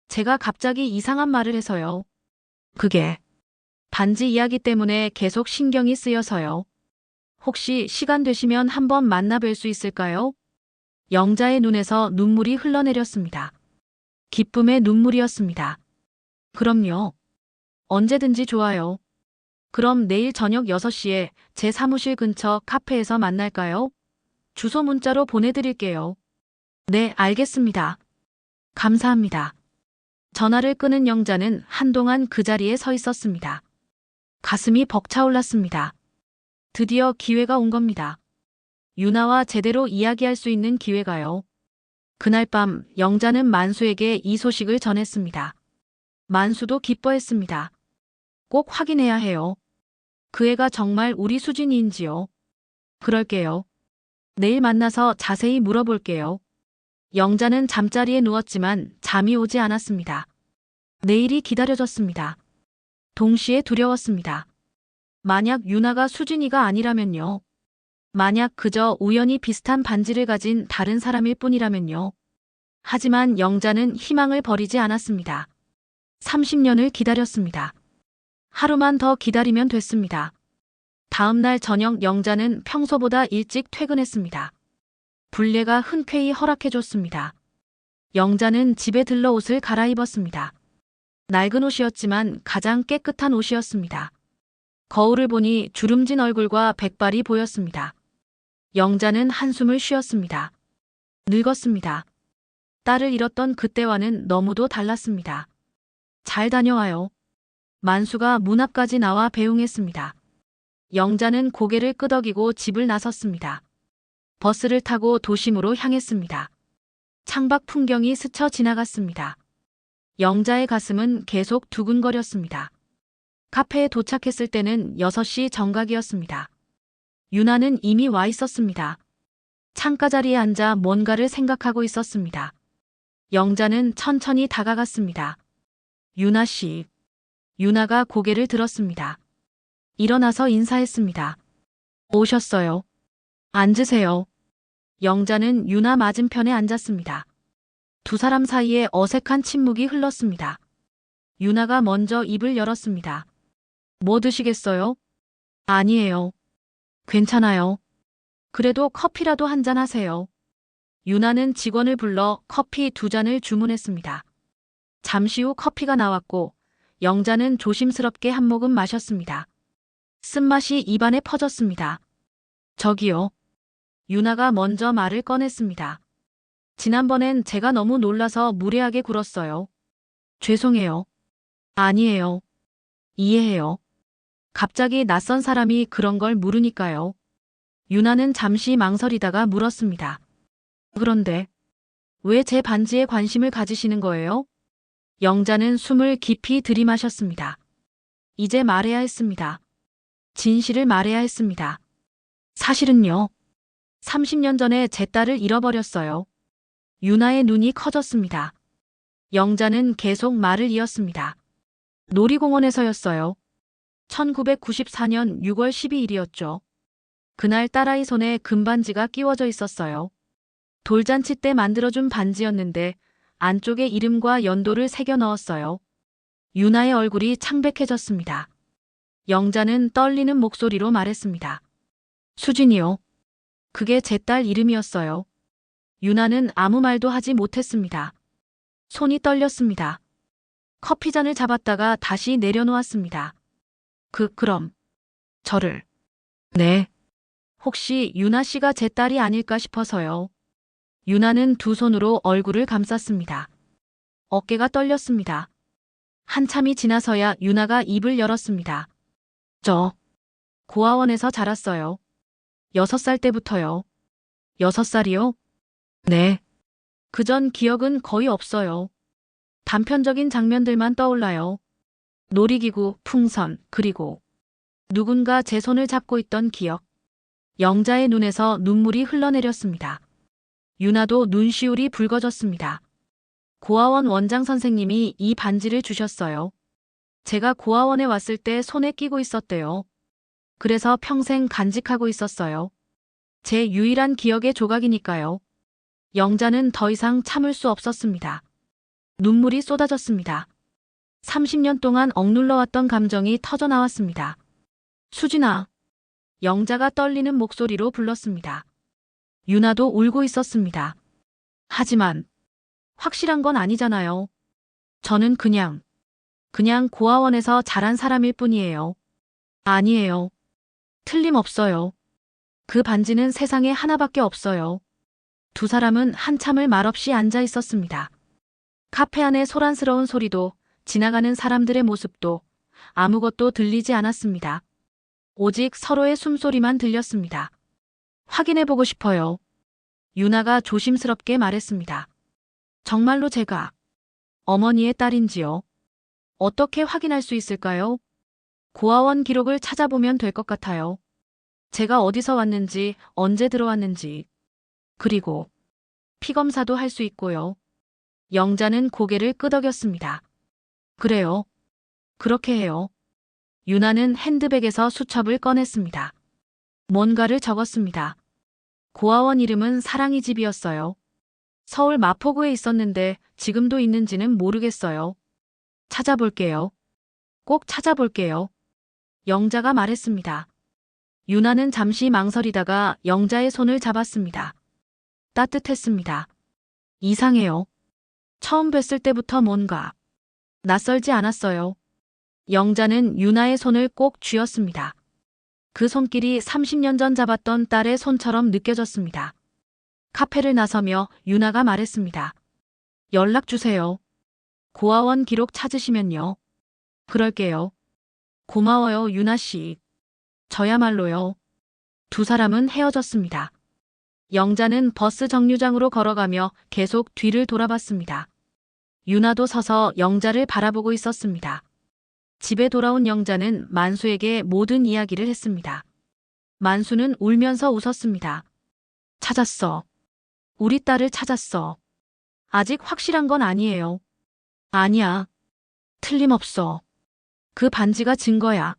제가 갑자기 이상한 말을 해서요. 그게 반지 이야기 때문에 계속 신경이 쓰여서요. 혹시 시간 되시면 한번 만나 뵐 수 있을까요? 영자의 눈에서 눈물이 흘러내렸습니다. 기쁨의 눈물이었습니다. 그럼요. 언제든지 좋아요. 그럼 내일 저녁 6시에 제 사무실 근처 카페에서 만날까요? 주소 문자로 보내드릴게요. 네, 알겠습니다. 감사합니다. 전화를 끄는 영자는 한동안 그 자리에 서 있었습니다. 가슴이 벅차올랐습니다. 드디어 기회가 온 겁니다. 유나와 제대로 이야기할 수 있는 기회가요. 그날 밤 영자는 만수에게 이 소식을 전했습니다. 만수도 기뻐했습니다. 꼭 확인해야 해요. 그 애가 정말 우리 수진이인지요. 그럴게요. 내일 만나서 자세히 물어볼게요. 영자는 잠자리에 누웠지만 잠이 오지 않았습니다. 내일이 기다려졌습니다. 동시에 두려웠습니다. 만약 유나가 수진이가 아니라면요. 만약 그저 우연히 비슷한 반지를 가진 다른 사람일 뿐이라면요. 하지만 영자는 희망을 버리지 않았습니다. 30년을 기다렸습니다. 하루만 더 기다리면 됐습니다. 다음 날 저녁 영자는 평소보다 일찍 퇴근했습니다. 불례가 흔쾌히 허락해줬습니다. 영자는 집에 들러 옷을 갈아입었습니다. 낡은 옷이었지만 가장 깨끗한 옷이었습니다. 거울을 보니 주름진 얼굴과 백발이 보였습니다. 영자는 한숨을 쉬었습니다. 늙었습니다. 딸을 잃었던 그때와는 너무도 달랐습니다. 잘 다녀와요. 만수가 문 앞까지 나와 배웅했습니다. 영자는 고개를 끄덕이고 집을 나섰습니다. 버스를 타고 도심으로 향했습니다. 창밖 풍경이 스쳐 지나갔습니다. 영자의 가슴은 계속 두근거렸습니다. 카페에 도착했을 때는 6시 정각이었습니다. 유나는 이미 와 있었습니다. 창가 자리에 앉아 뭔가를 생각하고 있었습니다. 영자는 천천히 다가갔습니다. 유나 씨. 유나가 고개를 들었습니다. 일어나서 인사했습니다. 오셨어요. 앉으세요. 영자는 유나 맞은편에 앉았습니다. 두 사람 사이에 어색한 침묵이 흘렀습니다. 유나가 먼저 입을 열었습니다. 뭐 드시겠어요? 아니에요. 괜찮아요. 그래도 커피라도 한잔 하세요. 유나는 직원을 불러 커피 2잔을 주문했습니다. 잠시 후 커피가 나왔고 영자는 조심스럽게 한 모금 마셨습니다. 쓴맛이 입안에 퍼졌습니다. 저기요. 유나가 먼저 말을 꺼냈습니다. 지난번엔 제가 너무 놀라서 무례하게 굴었어요. 죄송해요. 아니에요. 이해해요. 갑자기 낯선 사람이 그런 걸 물으니까요. 유나는 잠시 망설이다가 물었습니다. 그런데 왜 제 반지에 관심을 가지시는 거예요? 영자는 숨을 깊이 들이마셨습니다. 이제 말해야 했습니다. 진실을 말해야 했습니다. 사실은요. 30년 전에 제 딸을 잃어버렸어요. 유나의 눈이 커졌습니다. 영자는 계속 말을 이었습니다. 놀이공원에서였어요. 1994년 6월 12일이었죠. 그날 딸아이 손에 금반지가 끼워져 있었어요. 돌잔치 때 만들어준 반지였는데 안쪽에 이름과 연도를 새겨 넣었어요. 유나의 얼굴이 창백해졌습니다. 영자는 떨리는 목소리로 말했습니다. 수진이요. 그게 제 딸 이름이었어요. 유나는 아무 말도 하지 못했습니다. 손이 떨렸습니다. 커피잔을 잡았다가 다시 내려놓았습니다. 그럼 저를. 네. 혹시 유나 씨가 제 딸이 아닐까 싶어서요. 유나는 두 손으로 얼굴을 감쌌습니다. 어깨가 떨렸습니다. 한참이 지나서야 유나가 입을 열었습니다. 저 고아원에서 자랐어요. 6살 때부터요. 6살이요? 네. 그전 기억은 거의 없어요. 단편적인 장면들만 떠올라요. 놀이기구, 풍선, 그리고 누군가 제 손을 잡고 있던 기억. 영자의 눈에서 눈물이 흘러내렸습니다. 유나도 눈시울이 붉어졌습니다. 고아원 원장 선생님이 이 반지를 주셨어요. 제가 고아원에 왔을 때 손에 끼고 있었대요. 그래서 평생 간직하고 있었어요. 제 유일한 기억의 조각이니까요. 영자는 더 이상 참을 수 없었습니다. 눈물이 쏟아졌습니다. 30년 동안 억눌러왔던 감정이 터져나왔습니다. 수진아. 영자가 떨리는 목소리로 불렀습니다. 유나도 울고 있었습니다. 하지만 확실한 건 아니잖아요. 저는 그냥 고아원에서 자란 사람일 뿐이에요. 아니에요. 틀림없어요. 그 반지는 세상에 하나밖에 없어요. 두 사람은 한참을 말없이 앉아 있었습니다. 카페 안의 소란스러운 소리도 지나가는 사람들의 모습도 아무것도 들리지 않았습니다. 오직 서로의 숨소리만 들렸습니다. 확인해보고 싶어요. 유나가 조심스럽게 말했습니다. 정말로 제가 어머니의 딸인지요? 어떻게 확인할 수 있을까요? 고아원 기록을 찾아보면 될 것 같아요. 제가 어디서 왔는지, 언제 들어왔는지, 그리고 피검사도 할 수 있고요. 영자는 고개를 끄덕였습니다. 그래요. 그렇게 해요. 유나는 핸드백에서 수첩을 꺼냈습니다. 뭔가를 적었습니다. 고아원 이름은 사랑이 집이었어요. 서울 마포구에 있었는데 지금도 있는지는 모르겠어요. 찾아볼게요. 꼭 찾아볼게요. 영자가 말했습니다. 유나는 잠시 망설이다가 영자의 손을 잡았습니다. 따뜻했습니다. 이상해요. 처음 뵀을 때부터 뭔가 낯설지 않았어요. 영자는 유나의 손을 꼭 쥐었습니다. 그 손길이 30년 전 잡았던 딸의 손처럼 느껴졌습니다. 카페를 나서며 유나가 말했습니다. 연락 주세요. 고아원 기록 찾으시면요. 그럴게요. 고마워요, 유나 씨. 저야말로요. 두 사람은 헤어졌습니다. 영자는 버스 정류장으로 걸어가며 계속 뒤를 돌아봤습니다. 유나도 서서 영자를 바라보고 있었습니다. 집에 돌아온 영자는 만수에게 모든 이야기를 했습니다. 만수는 울면서 웃었습니다. 찾았어. 우리 딸을 찾았어. 아직 확실한 건 아니에요. 아니야. 틀림없어. 그 반지가 증거야.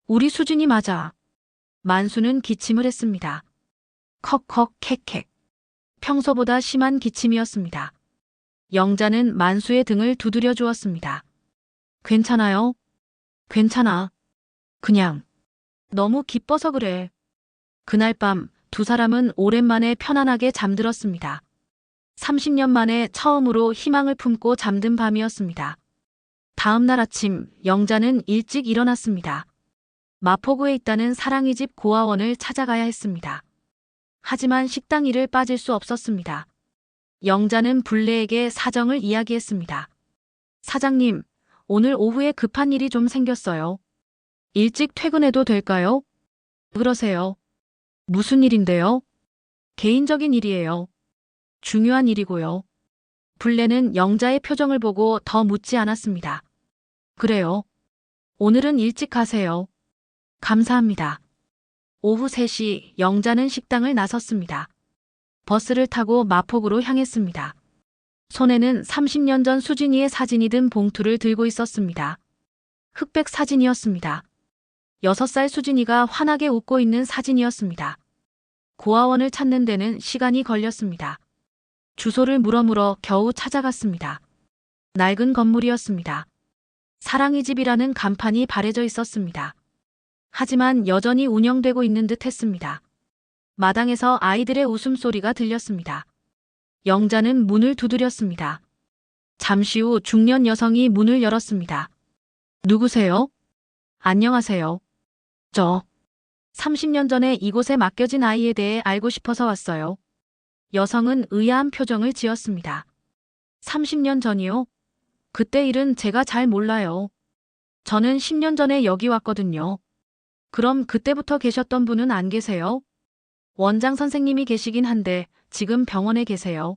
우리 수진이 맞아. 만수는 기침을 했습니다. 컥컥 캑캑. 평소보다 심한 기침이었습니다. 영자는 만수의 등을 두드려 주었습니다. 괜찮아요? 괜찮아. 그냥 너무 기뻐서 그래. 그날 밤 두 사람은 오랜만에 편안하게 잠들었습니다. 30년 만에 처음으로 희망을 품고 잠든 밤이었습니다. 다음 날 아침 영자는 일찍 일어났습니다. 마포구에 있다는 사랑이 집 고아원을 찾아가야 했습니다. 하지만 식당 일을 빠질 수 없었습니다. 영자는 불레에게 사정을 이야기했습니다. 사장님, 오늘 오후에 급한 일이 좀 생겼어요. 일찍 퇴근해도 될까요? 그러세요. 무슨 일인데요? 개인적인 일이에요. 중요한 일이고요. 불레는 영자의 표정을 보고 더 묻지 않았습니다. 그래요. 오늘은 일찍 가세요. 감사합니다. 오후 3시 영자는 식당을 나섰습니다. 버스를 타고 마폭으로 향했습니다. 손에는 30년 전 수진이의 사진이 든 봉투를 들고 있었습니다. 흑백 사진이었습니다. 6살 수진이가 환하게 웃고 있는 사진이었습니다. 고아원을 찾는 데는 시간이 걸렸습니다. 주소를 물어 겨우 찾아갔습니다. 낡은 건물이었습니다. 사랑의 집이라는 간판이 바래져 있었습니다. 하지만 여전히 운영되고 있는 듯 했습니다. 마당에서 아이들의 웃음소리가 들렸습니다. 영자는 문을 두드렸습니다. 잠시 후 중년 여성이 문을 열었습니다. 누구세요? 안녕하세요. 저 30년 전에 이곳에 맡겨진 아이에 대해 알고 싶어서 왔어요. 여성은 의아한 표정을 지었습니다. 30년 전이요? 그때 일은 제가 잘 몰라요. 저는 10년 전에 여기 왔거든요. 그럼 그때부터 계셨던 분은 안 계세요? 원장 선생님이 계시긴 한데 지금 병원에 계세요.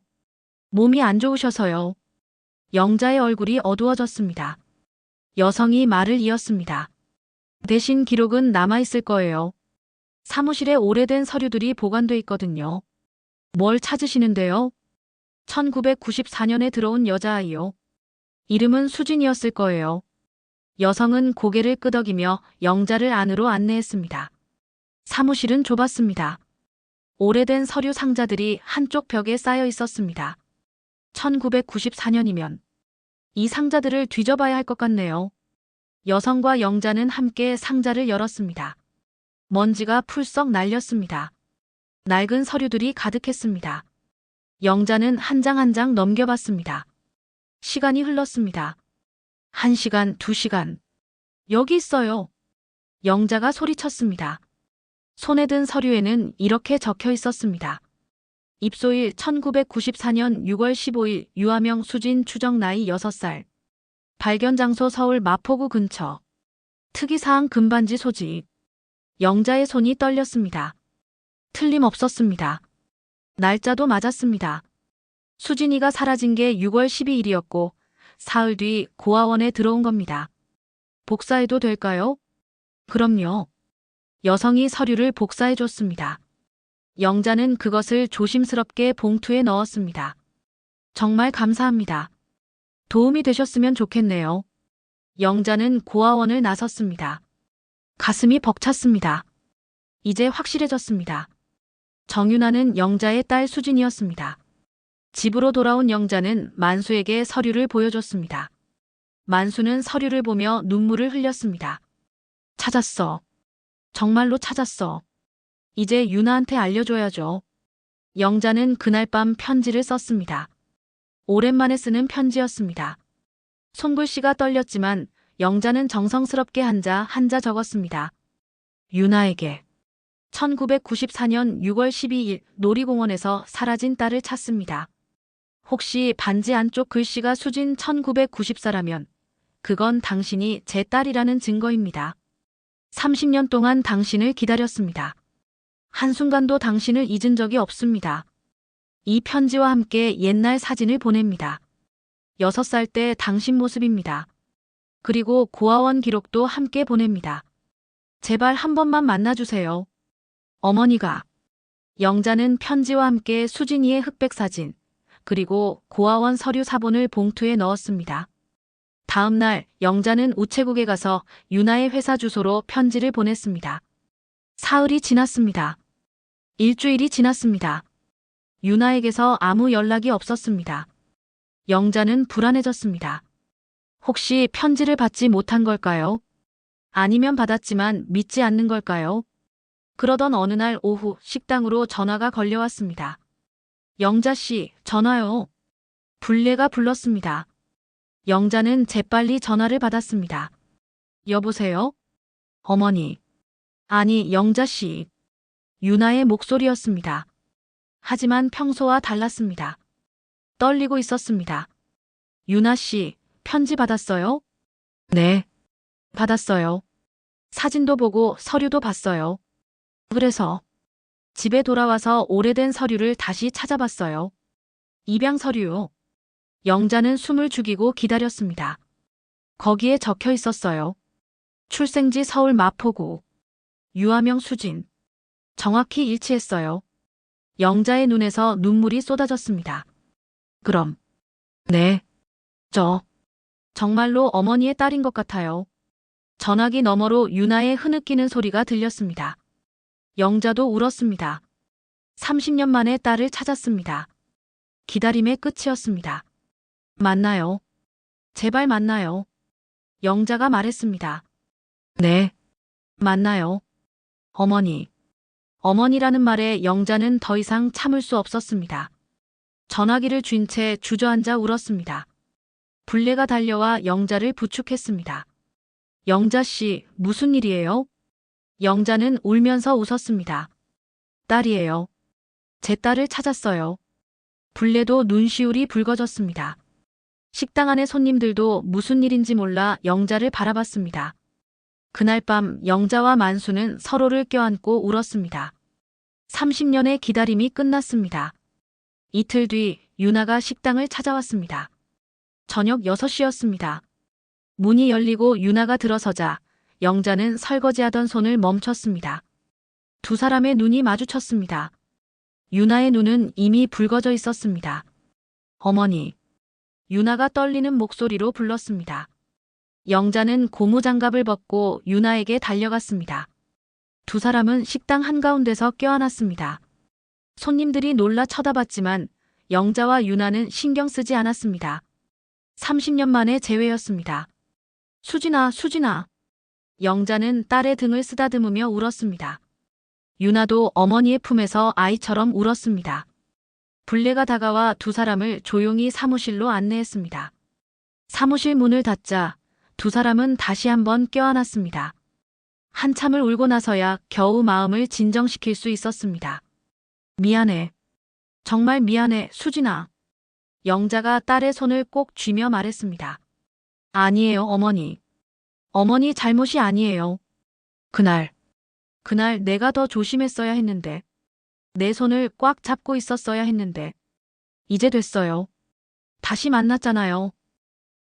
몸이 안 좋으셔서요. 영자의 얼굴이 어두워졌습니다. 여성이 말을 이었습니다. 대신 기록은 남아있을 거예요. 사무실에 오래된 서류들이 보관돼 있거든요. 뭘 찾으시는데요? 1994년에 들어온 여자아이요. 이름은 수진이었을 거예요. 여성은 고개를 끄덕이며 영자를 안으로 안내했습니다. 사무실은 좁았습니다. 오래된 서류 상자들이 한쪽 벽에 쌓여 있었습니다. 1994년이면 이 상자들을 뒤져봐야 할 것 같네요. 여성과 영자는 함께 상자를 열었습니다. 먼지가 풀썩 날렸습니다. 낡은 서류들이 가득했습니다. 영자는 한 장 한 장 넘겨봤습니다. 시간이 흘렀습니다. 1시간, 2시간. 여기 있어요. 영자가 소리쳤습니다. 손에 든 서류에는 이렇게 적혀 있었습니다. 입소일 1994년 6월 15일 유아명 수진 추정 나이 6살. 발견 장소 서울 마포구 근처. 특이사항 금반지 소지. 영자의 손이 떨렸습니다. 틀림없었습니다. 날짜도 맞았습니다. 수진이가 사라진 게 6월 12일이었고 사흘 뒤 고아원에 들어온 겁니다. 복사해도 될까요? 그럼요. 여성이 서류를 복사해 줬습니다. 영자는 그것을 조심스럽게 봉투에 넣었습니다. 정말 감사합니다. 도움이 되셨으면 좋겠네요. 영자는 고아원을 나섰습니다. 가슴이 벅찼습니다. 이제 확실해졌습니다. 정윤아는 영자의 딸 수진이었습니다. 집으로 돌아온 영자는 만수에게 서류를 보여줬습니다. 만수는 서류를 보며 눈물을 흘렸습니다. 찾았어. 정말로 찾았어. 이제 윤아한테 알려줘야죠. 영자는 그날 밤 편지를 썼습니다. 오랜만에 쓰는 편지였습니다. 손글씨가 떨렸지만 영자는 정성스럽게 한자 한자 적었습니다. 윤아에게 1994년 6월 12일 놀이공원에서 사라진 딸을 찾습니다. 혹시 반지 안쪽 글씨가 수진 1994라면 그건 당신이 제 딸이라는 증거입니다. 30년 동안 당신을 기다렸습니다. 한순간도 당신을 잊은 적이 없습니다. 이 편지와 함께 옛날 사진을 보냅니다. 6살 때 당신 모습입니다. 그리고 고아원 기록도 함께 보냅니다. 제발 한 번만 만나주세요. 어머니가. 영자는 편지와 함께 수진이의 흑백 사진, 그리고 고아원 서류 사본을 봉투에 넣었습니다. 다음 날 영자는 우체국에 가서 윤아의 회사 주소로 편지를 보냈습니다. 사흘이 지났습니다. 일주일이 지났습니다. 윤아에게서 아무 연락이 없었습니다. 영자는 불안해졌습니다. 혹시 편지를 받지 못한 걸까요? 아니면 받았지만 믿지 않는 걸까요? 그러던 어느 날 오후 식당으로 전화가 걸려왔습니다. 영자 씨, 전화요. 불례가 불렀습니다. 영자는 재빨리 전화를 받았습니다. 여보세요? 어머니. 아니, 영자 씨. 윤아의 목소리였습니다. 하지만 평소와 달랐습니다. 떨리고 있었습니다. 윤아 씨, 편지 받았어요? 네. 받았어요. 사진도 보고 서류도 봤어요. 그래서 집에 돌아와서 오래된 서류를 다시 찾아봤어요. 입양 서류요. 영자는 숨을 죽이고 기다렸습니다. 거기에 적혀 있었어요. 출생지 서울 마포구. 유아명 수진. 정확히 일치했어요. 영자의 눈에서 눈물이 쏟아졌습니다. 그럼. 네. 정말로 어머니의 딸인 것 같아요. 전화기 너머로 유나의 흐느끼는 소리가 들렸습니다. 영자도 울었습니다. 30년 만에 딸을 찾았습니다. 기다림의 끝이었습니다. 만나요. 제발 만나요. 영자가 말했습니다. 네. 만나요. 어머니. 어머니라는 말에 영자는 더 이상 참을 수 없었습니다. 전화기를 쥔 채 주저앉아 울었습니다. 불례가 달려와 영자를 부축했습니다. 영자 씨, 무슨 일이에요? 영자는 울면서 웃었습니다. 딸이에요. 제 딸을 찾았어요. 불례도 눈시울이 붉어졌습니다. 식당 안의 손님들도 무슨 일인지 몰라 영자를 바라봤습니다. 그날 밤 영자와 만수는 서로를 껴안고 울었습니다. 30년의 기다림이 끝났습니다. 이틀 뒤 유나가 식당을 찾아왔습니다. 저녁 6시였습니다. 문이 열리고 유나가 들어서자 영자는 설거지하던 손을 멈췄습니다. 두 사람의 눈이 마주쳤습니다. 유나의 눈은 이미 붉어져 있었습니다. 어머니. 유나가 떨리는 목소리로 불렀습니다. 영자는 고무장갑을 벗고 유나에게 달려갔습니다. 두 사람은 식당 한가운데서 껴안았습니다. 손님들이 놀라 쳐다봤지만 영자와 유나는 신경 쓰지 않았습니다. 30년 만의 재회였습니다. 수진아, 수진아. 영자는 딸의 등을 쓰다듬으며 울었습니다. 유나도 어머니의 품에서 아이처럼 울었습니다. 불례가 다가와 두 사람을 조용히 사무실로 안내했습니다. 사무실 문을 닫자 두 사람은 다시 한번 껴안았습니다. 한참을 울고 나서야 겨우 마음을 진정시킬 수 있었습니다. 미안해. 정말 미안해, 수진아. 영자가 딸의 손을 꼭 쥐며 말했습니다. 아니에요, 어머니. 어머니 잘못이 아니에요. 그날 내가 더 조심했어야 했는데. 내 손을 꽉 잡고 있었어야 했는데. 이제 됐어요. 다시 만났잖아요.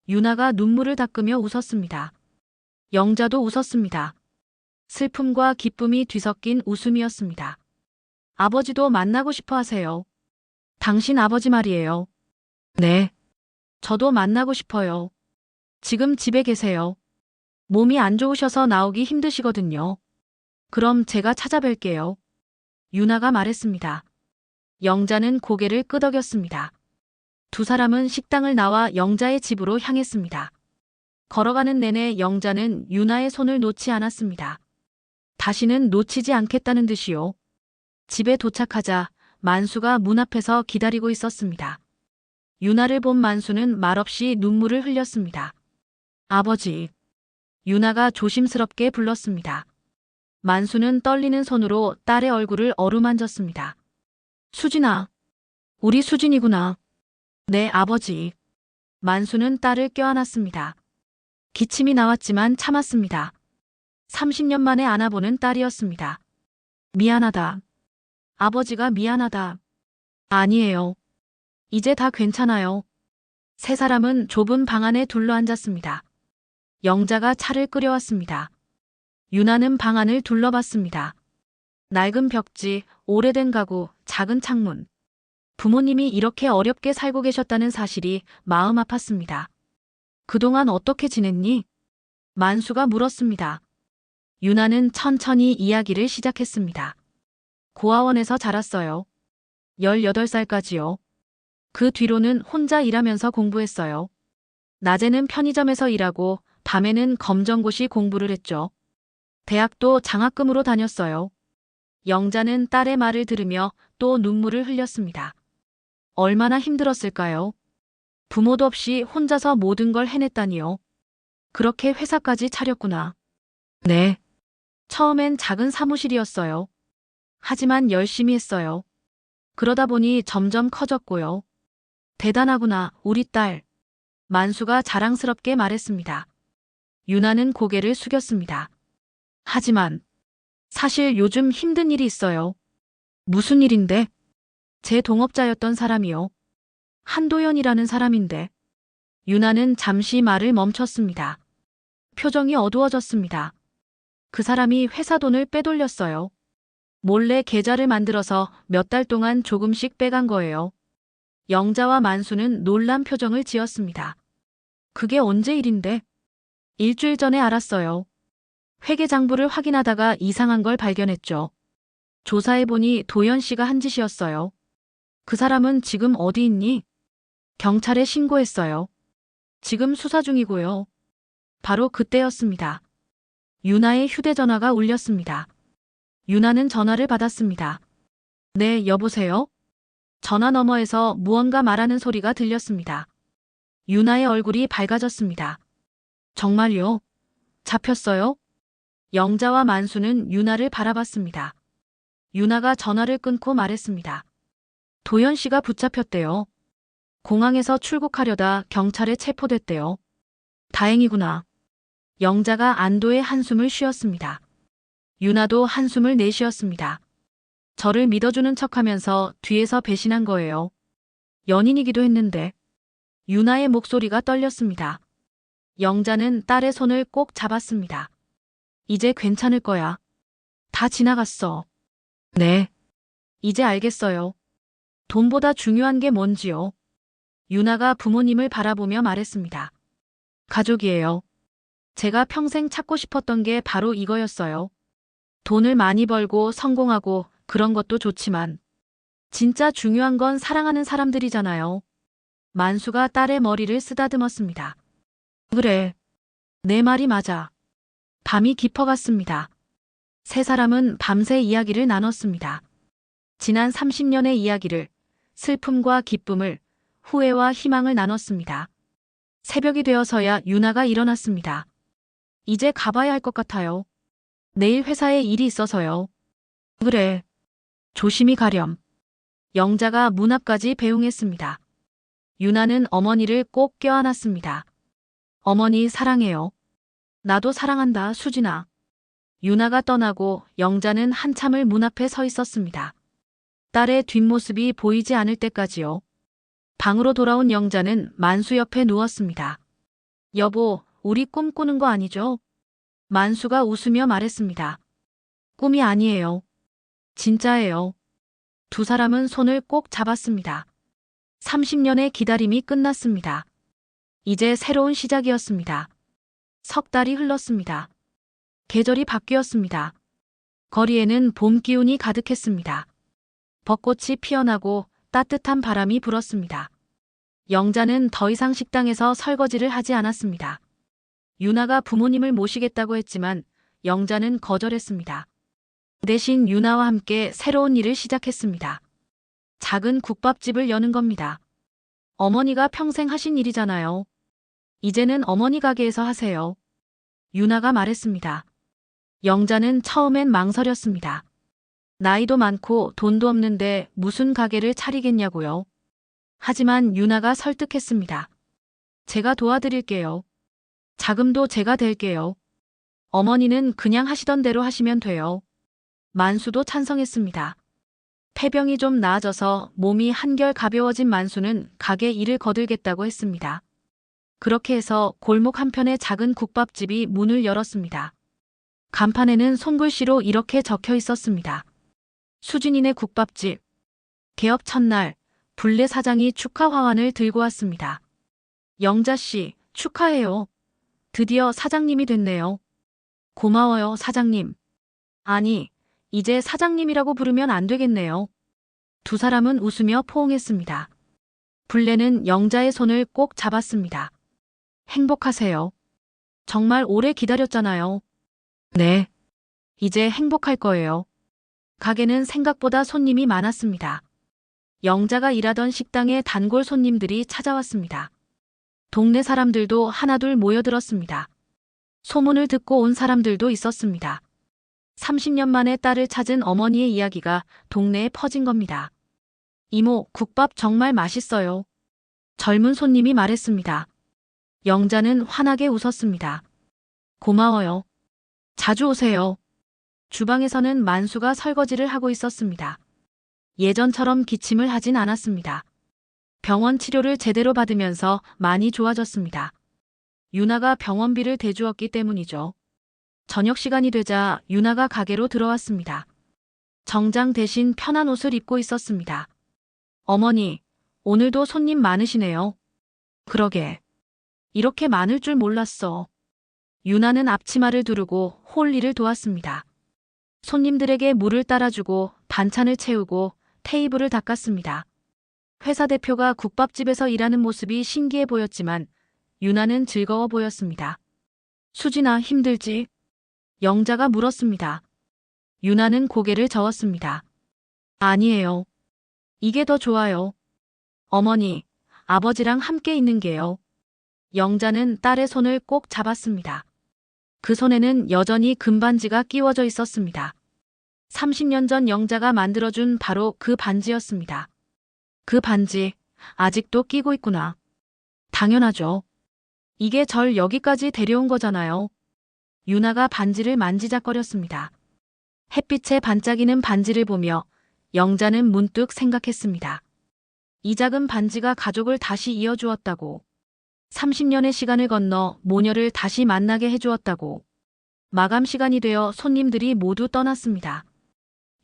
유나가 눈물을 닦으며 웃었습니다. 영자도 웃었습니다. 슬픔과 기쁨이 뒤섞인 웃음이었습니다. 아버지도 만나고 싶어 하세요. 당신 아버지 말이에요. 네. 저도 만나고 싶어요. 지금 집에 계세요. 몸이 안 좋으셔서 나오기 힘드시거든요. 그럼 제가 찾아뵐게요. 유나가 말했습니다. 영자는 고개를 끄덕였습니다. 두 사람은 식당을 나와 영자의 집으로 향했습니다. 걸어가는 내내 영자는 유나의 손을 놓지 않았습니다. 다시는 놓치지 않겠다는 듯이요. 집에 도착하자 만수가 문 앞에서 기다리고 있었습니다. 유나를 본 만수는 말없이 눈물을 흘렸습니다. 아버지. 유나가 조심스럽게 불렀습니다. 만수는 떨리는 손으로 딸의 얼굴을 어루만졌습니다. 수진아. 우리 수진이구나. 네, 아버지. 만수는 딸을 껴안았습니다. 기침이 나왔지만 참았습니다. 30년 만에 안아보는 딸이었습니다. 미안하다. 아버지가 미안하다. 아니에요. 이제 다 괜찮아요. 세 사람은 좁은 방 안에 둘러앉았습니다. 영자가 차를 끓여왔습니다. 유나는 방 안을 둘러봤습니다. 낡은 벽지, 오래된 가구, 작은 창문. 부모님이 이렇게 어렵게 살고 계셨다는 사실이 마음 아팠습니다. 그동안 어떻게 지냈니? 만수가 물었습니다. 유나는 천천히 이야기를 시작했습니다. 고아원에서 자랐어요. 18살까지요. 그 뒤로는 혼자 일하면서 공부했어요. 낮에는 편의점에서 일하고 밤에는 검정고시 공부를 했죠. 대학도 장학금으로 다녔어요. 영자는 딸의 말을 들으며 또 눈물을 흘렸습니다. 얼마나 힘들었을까요? 부모도 없이 혼자서 모든 걸 해냈다니요. 그렇게 회사까지 차렸구나. 네. 처음엔 작은 사무실이었어요. 하지만 열심히 했어요. 그러다 보니 점점 커졌고요. 대단하구나, 우리 딸. 만수가 자랑스럽게 말했습니다. 유나는 고개를 숙였습니다. 하지만 사실 요즘 힘든 일이 있어요. 무슨 일인데? 제 동업자였던 사람이요. 한도연이라는 사람인데. 유나는 잠시 말을 멈췄습니다. 표정이 어두워졌습니다. 그 사람이 회사 돈을 빼돌렸어요. 몰래 계좌를 만들어서 몇 달 동안 조금씩 빼간 거예요. 영자와 만수는 놀란 표정을 지었습니다. 그게 언제 일인데? 일주일 전에 알았어요. 회계장부를 확인하다가 이상한 걸 발견했죠. 조사해보니 도연 씨가 한 짓이었어요. 그 사람은 지금 어디 있니? 경찰에 신고했어요. 지금 수사 중이고요. 바로 그때였습니다. 유나의 휴대전화가 울렸습니다. 유나는 전화를 받았습니다. 네, 여보세요? 전화 너머에서 무언가 말하는 소리가 들렸습니다. 유나의 얼굴이 밝아졌습니다. 정말요? 잡혔어요? 영자와 만수는 유나를 바라봤습니다. 유나가 전화를 끊고 말했습니다. 도연 씨가 붙잡혔대요. 공항에서 출국하려다 경찰에 체포됐대요. 다행이구나. 영자가 안도의 한숨을 쉬었습니다. 유나도 한숨을 내쉬었습니다. 저를 믿어주는 척하면서 뒤에서 배신한 거예요. 연인이기도 했는데. 유나의 목소리가 떨렸습니다. 영자는 딸의 손을 꼭 잡았습니다. 이제 괜찮을 거야. 다 지나갔어. 네. 이제 알겠어요. 돈보다 중요한 게 뭔지요. 유나가 부모님을 바라보며 말했습니다. 가족이에요. 제가 평생 찾고 싶었던 게 바로 이거였어요. 돈을 많이 벌고 성공하고 그런 것도 좋지만 진짜 중요한 건 사랑하는 사람들이잖아요. 만수가 딸의 머리를 쓰다듬었습니다. 그래. 내 말이 맞아. 밤이 깊어갔습니다. 세 사람은 밤새 이야기를 나눴습니다. 지난 30년의 이야기를, 슬픔과 기쁨을, 후회와 희망을 나눴습니다. 새벽이 되어서야 유나가 일어났습니다. 이제 가봐야 할 것 같아요. 내일 회사에 일이 있어서요. 그래. 조심히 가렴. 영자가 문 앞까지 배웅했습니다. 유나는 어머니를 꼭 껴안았습니다. 어머니 사랑해요. 나도 사랑한다, 수진아. 유나가 떠나고 영자는 한참을 문 앞에 서 있었습니다. 딸의 뒷모습이 보이지 않을 때까지요. 방으로 돌아온 영자는 만수 옆에 누웠습니다. 여보, 우리 꿈꾸는 거 아니죠? 만수가 웃으며 말했습니다. 꿈이 아니에요. 진짜예요. 두 사람은 손을 꼭 잡았습니다. 30년의 기다림이 끝났습니다. 이제 새로운 시작이었습니다. 석 달이 흘렀습니다. 계절이 바뀌었습니다. 거리에는 봄 기운이 가득했습니다. 벚꽃이 피어나고 따뜻한 바람이 불었습니다. 영자는 더 이상 식당에서 설거지를 하지 않았습니다. 유나가 부모님을 모시겠다고 했지만 영자는 거절했습니다. 대신 유나와 함께 새로운 일을 시작했습니다. 작은 국밥집을 여는 겁니다. 어머니가 평생 하신 일이잖아요. 이제는 어머니 가게에서 하세요. 유나가 말했습니다. 영자는 처음엔 망설였습니다. 나이도 많고 돈도 없는데 무슨 가게를 차리겠냐고요. 하지만 유나가 설득했습니다. 제가 도와드릴게요. 자금도 제가 댈게요. 어머니는 그냥 하시던 대로 하시면 돼요. 만수도 찬성했습니다. 폐병이 좀 나아져서 몸이 한결 가벼워진 만수는 가게 일을 거들겠다고 했습니다. 그렇게 해서 골목 한편의 작은 국밥집이 문을 열었습니다. 간판에는 손글씨로 이렇게 적혀 있었습니다. 수진이네 국밥집. 개업 첫날, 불레 사장이 축하 화환을 들고 왔습니다. 영자씨, 축하해요. 드디어 사장님이 됐네요. 고마워요, 사장님. 아니, 이제 사장님이라고 부르면 안 되겠네요. 두 사람은 웃으며 포옹했습니다. 불레는 영자의 손을 꼭 잡았습니다. 행복하세요. 정말 오래 기다렸잖아요. 네. 이제 행복할 거예요. 가게는 생각보다 손님이 많았습니다. 영자가 일하던 식당에 단골 손님들이 찾아왔습니다. 동네 사람들도 하나둘 모여들었습니다. 소문을 듣고 온 사람들도 있었습니다. 30년 만에 딸을 찾은 어머니의 이야기가 동네에 퍼진 겁니다. 이모, 국밥 정말 맛있어요. 젊은 손님이 말했습니다. 영자는 환하게 웃었습니다. 고마워요. 자주 오세요. 주방에서는 만수가 설거지를 하고 있었습니다. 예전처럼 기침을 하진 않았습니다. 병원 치료를 제대로 받으면서 많이 좋아졌습니다. 유나가 병원비를 대주었기 때문이죠. 저녁 시간이 되자 유나가 가게로 들어왔습니다. 정장 대신 편한 옷을 입고 있었습니다. 어머니, 오늘도 손님 많으시네요. 그러게. 이렇게 많을 줄 몰랐어. 유나는 앞치마를 두르고 홀리를 도왔습니다. 손님들에게 물을 따라주고 반찬을 채우고 테이블을 닦았습니다. 회사 대표가 국밥집에서 일하는 모습이 신기해 보였지만 유나는 즐거워 보였습니다. 수진아, 힘들지? 영자가 물었습니다. 유나는 고개를 저었습니다. 아니에요. 이게 더 좋아요. 어머니, 아버지랑 함께 있는 게요. 영자는 딸의 손을 꼭 잡았습니다. 그 손에는 여전히 금반지가 끼워져 있었습니다. 30년 전 영자가 만들어준 바로 그 반지였습니다. 그 반지, 아직도 끼고 있구나. 당연하죠. 이게 절 여기까지 데려온 거잖아요. 유나가 반지를 만지작거렸습니다. 햇빛에 반짝이는 반지를 보며 영자는 문득 생각했습니다. 이 작은 반지가 가족을 다시 이어주었다고. 30년의 시간을 건너 모녀를 다시 만나게 해주었다고. 마감 시간이 되어 손님들이 모두 떠났습니다.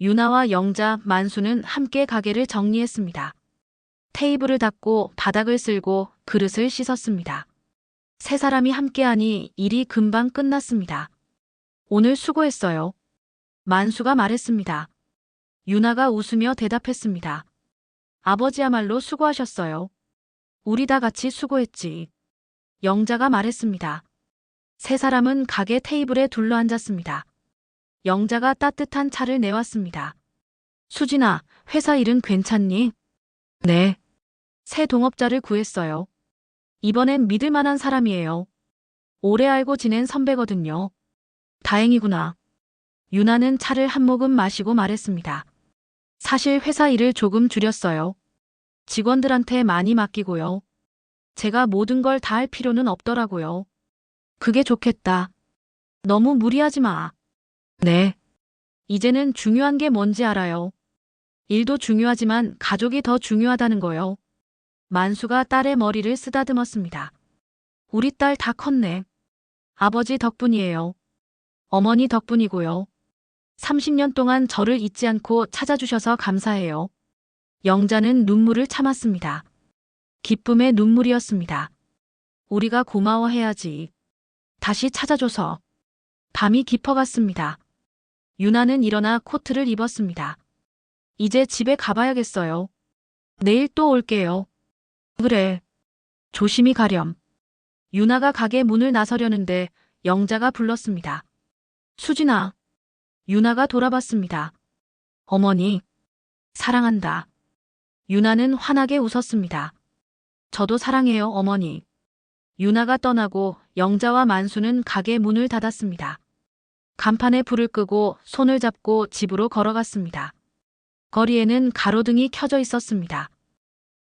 유나와 영자, 만수는 함께 가게를 정리했습니다. 테이블을 닦고 바닥을 쓸고 그릇을 씻었습니다. 세 사람이 함께하니 일이 금방 끝났습니다. 오늘 수고했어요. 만수가 말했습니다. 유나가 웃으며 대답했습니다. 아버지야말로 수고하셨어요. 우리 다 같이 수고했지. 영자가 말했습니다. 세 사람은 가게 테이블에 둘러앉았습니다. 영자가 따뜻한 차를 내왔습니다. 수진아, 회사 일은 괜찮니? 네. 새 동업자를 구했어요. 이번엔 믿을 만한 사람이에요. 오래 알고 지낸 선배거든요. 다행이구나. 유나는 차를 한 모금 마시고 말했습니다. 사실 회사 일을 조금 줄였어요. 직원들한테 많이 맡기고요. 제가 모든 걸 다 할 필요는 없더라고요. 그게 좋겠다. 너무 무리하지 마. 네. 이제는 중요한 게 뭔지 알아요. 일도 중요하지만 가족이 더 중요하다는 거요. 만수가 딸의 머리를 쓰다듬었습니다. 우리 딸 다 컸네. 아버지 덕분이에요. 어머니 덕분이고요. 30년 동안 저를 잊지 않고 찾아주셔서 감사해요. 영자는 눈물을 참았습니다. 기쁨의 눈물이었습니다. 우리가 고마워해야지. 다시 찾아줘서. 밤이 깊어갔습니다. 유나는 일어나 코트를 입었습니다. 이제 집에 가봐야겠어요. 내일 또 올게요. 그래. 조심히 가렴. 유나가 가게 문을 나서려는데 영자가 불렀습니다. 수진아. 유나가 돌아봤습니다. 어머니. 사랑한다. 유나는 환하게 웃었습니다. 저도 사랑해요, 어머니. 유나가 떠나고 영자와 만수는 가게 문을 닫았습니다. 간판에 불을 끄고 손을 잡고 집으로 걸어갔습니다. 거리에는 가로등이 켜져 있었습니다.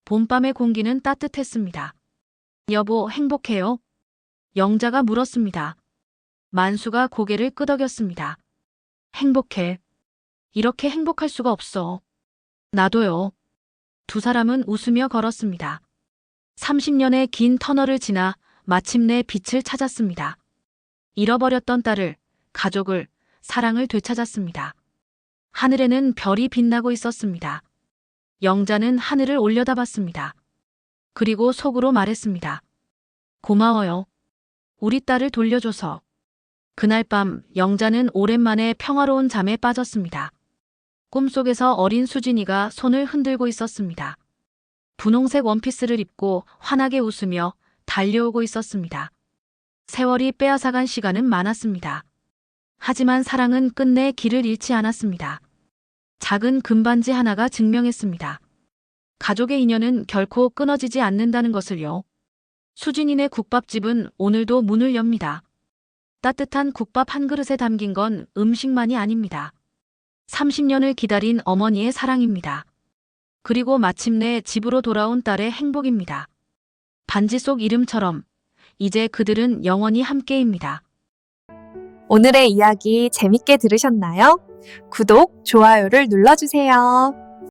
봄밤의 공기는 따뜻했습니다. 여보, 행복해요? 영자가 물었습니다. 만수가 고개를 끄덕였습니다. 행복해. 이렇게 행복할 수가 없어. 나도요. 두 사람은 웃으며 걸었습니다. 30년의 긴 터널을 지나 마침내 빛을 찾았습니다. 잃어버렸던 딸을, 가족을, 사랑을 되찾았습니다. 하늘에는 별이 빛나고 있었습니다. 영자는 하늘을 올려다봤습니다. 그리고 속으로 말했습니다. 고마워요. 우리 딸을 돌려줘서. 그날 밤 영자는 오랜만에 평화로운 잠에 빠졌습니다. 꿈속에서 어린 수진이가 손을 흔들고 있었습니다. 분홍색 원피스를 입고 환하게 웃으며 달려오고 있었습니다. 세월이 빼앗아간 시간은 많았습니다. 하지만 사랑은 끝내 길을 잃지 않았습니다. 작은 금반지 하나가 증명했습니다. 가족의 인연은 결코 끊어지지 않는다는 것을요. 수진이네 국밥집은 오늘도 문을 엽니다. 따뜻한 국밥 한 그릇에 담긴 건 음식만이 아닙니다. 30년을 기다린 어머니의 사랑입니다. 그리고 마침내 집으로 돌아온 딸의 행복입니다. 반지 속 이름처럼 이제 그들은 영원히 함께입니다.
오늘의 이야기 재밌게 들으셨나요? 구독, 좋아요를 눌러주세요.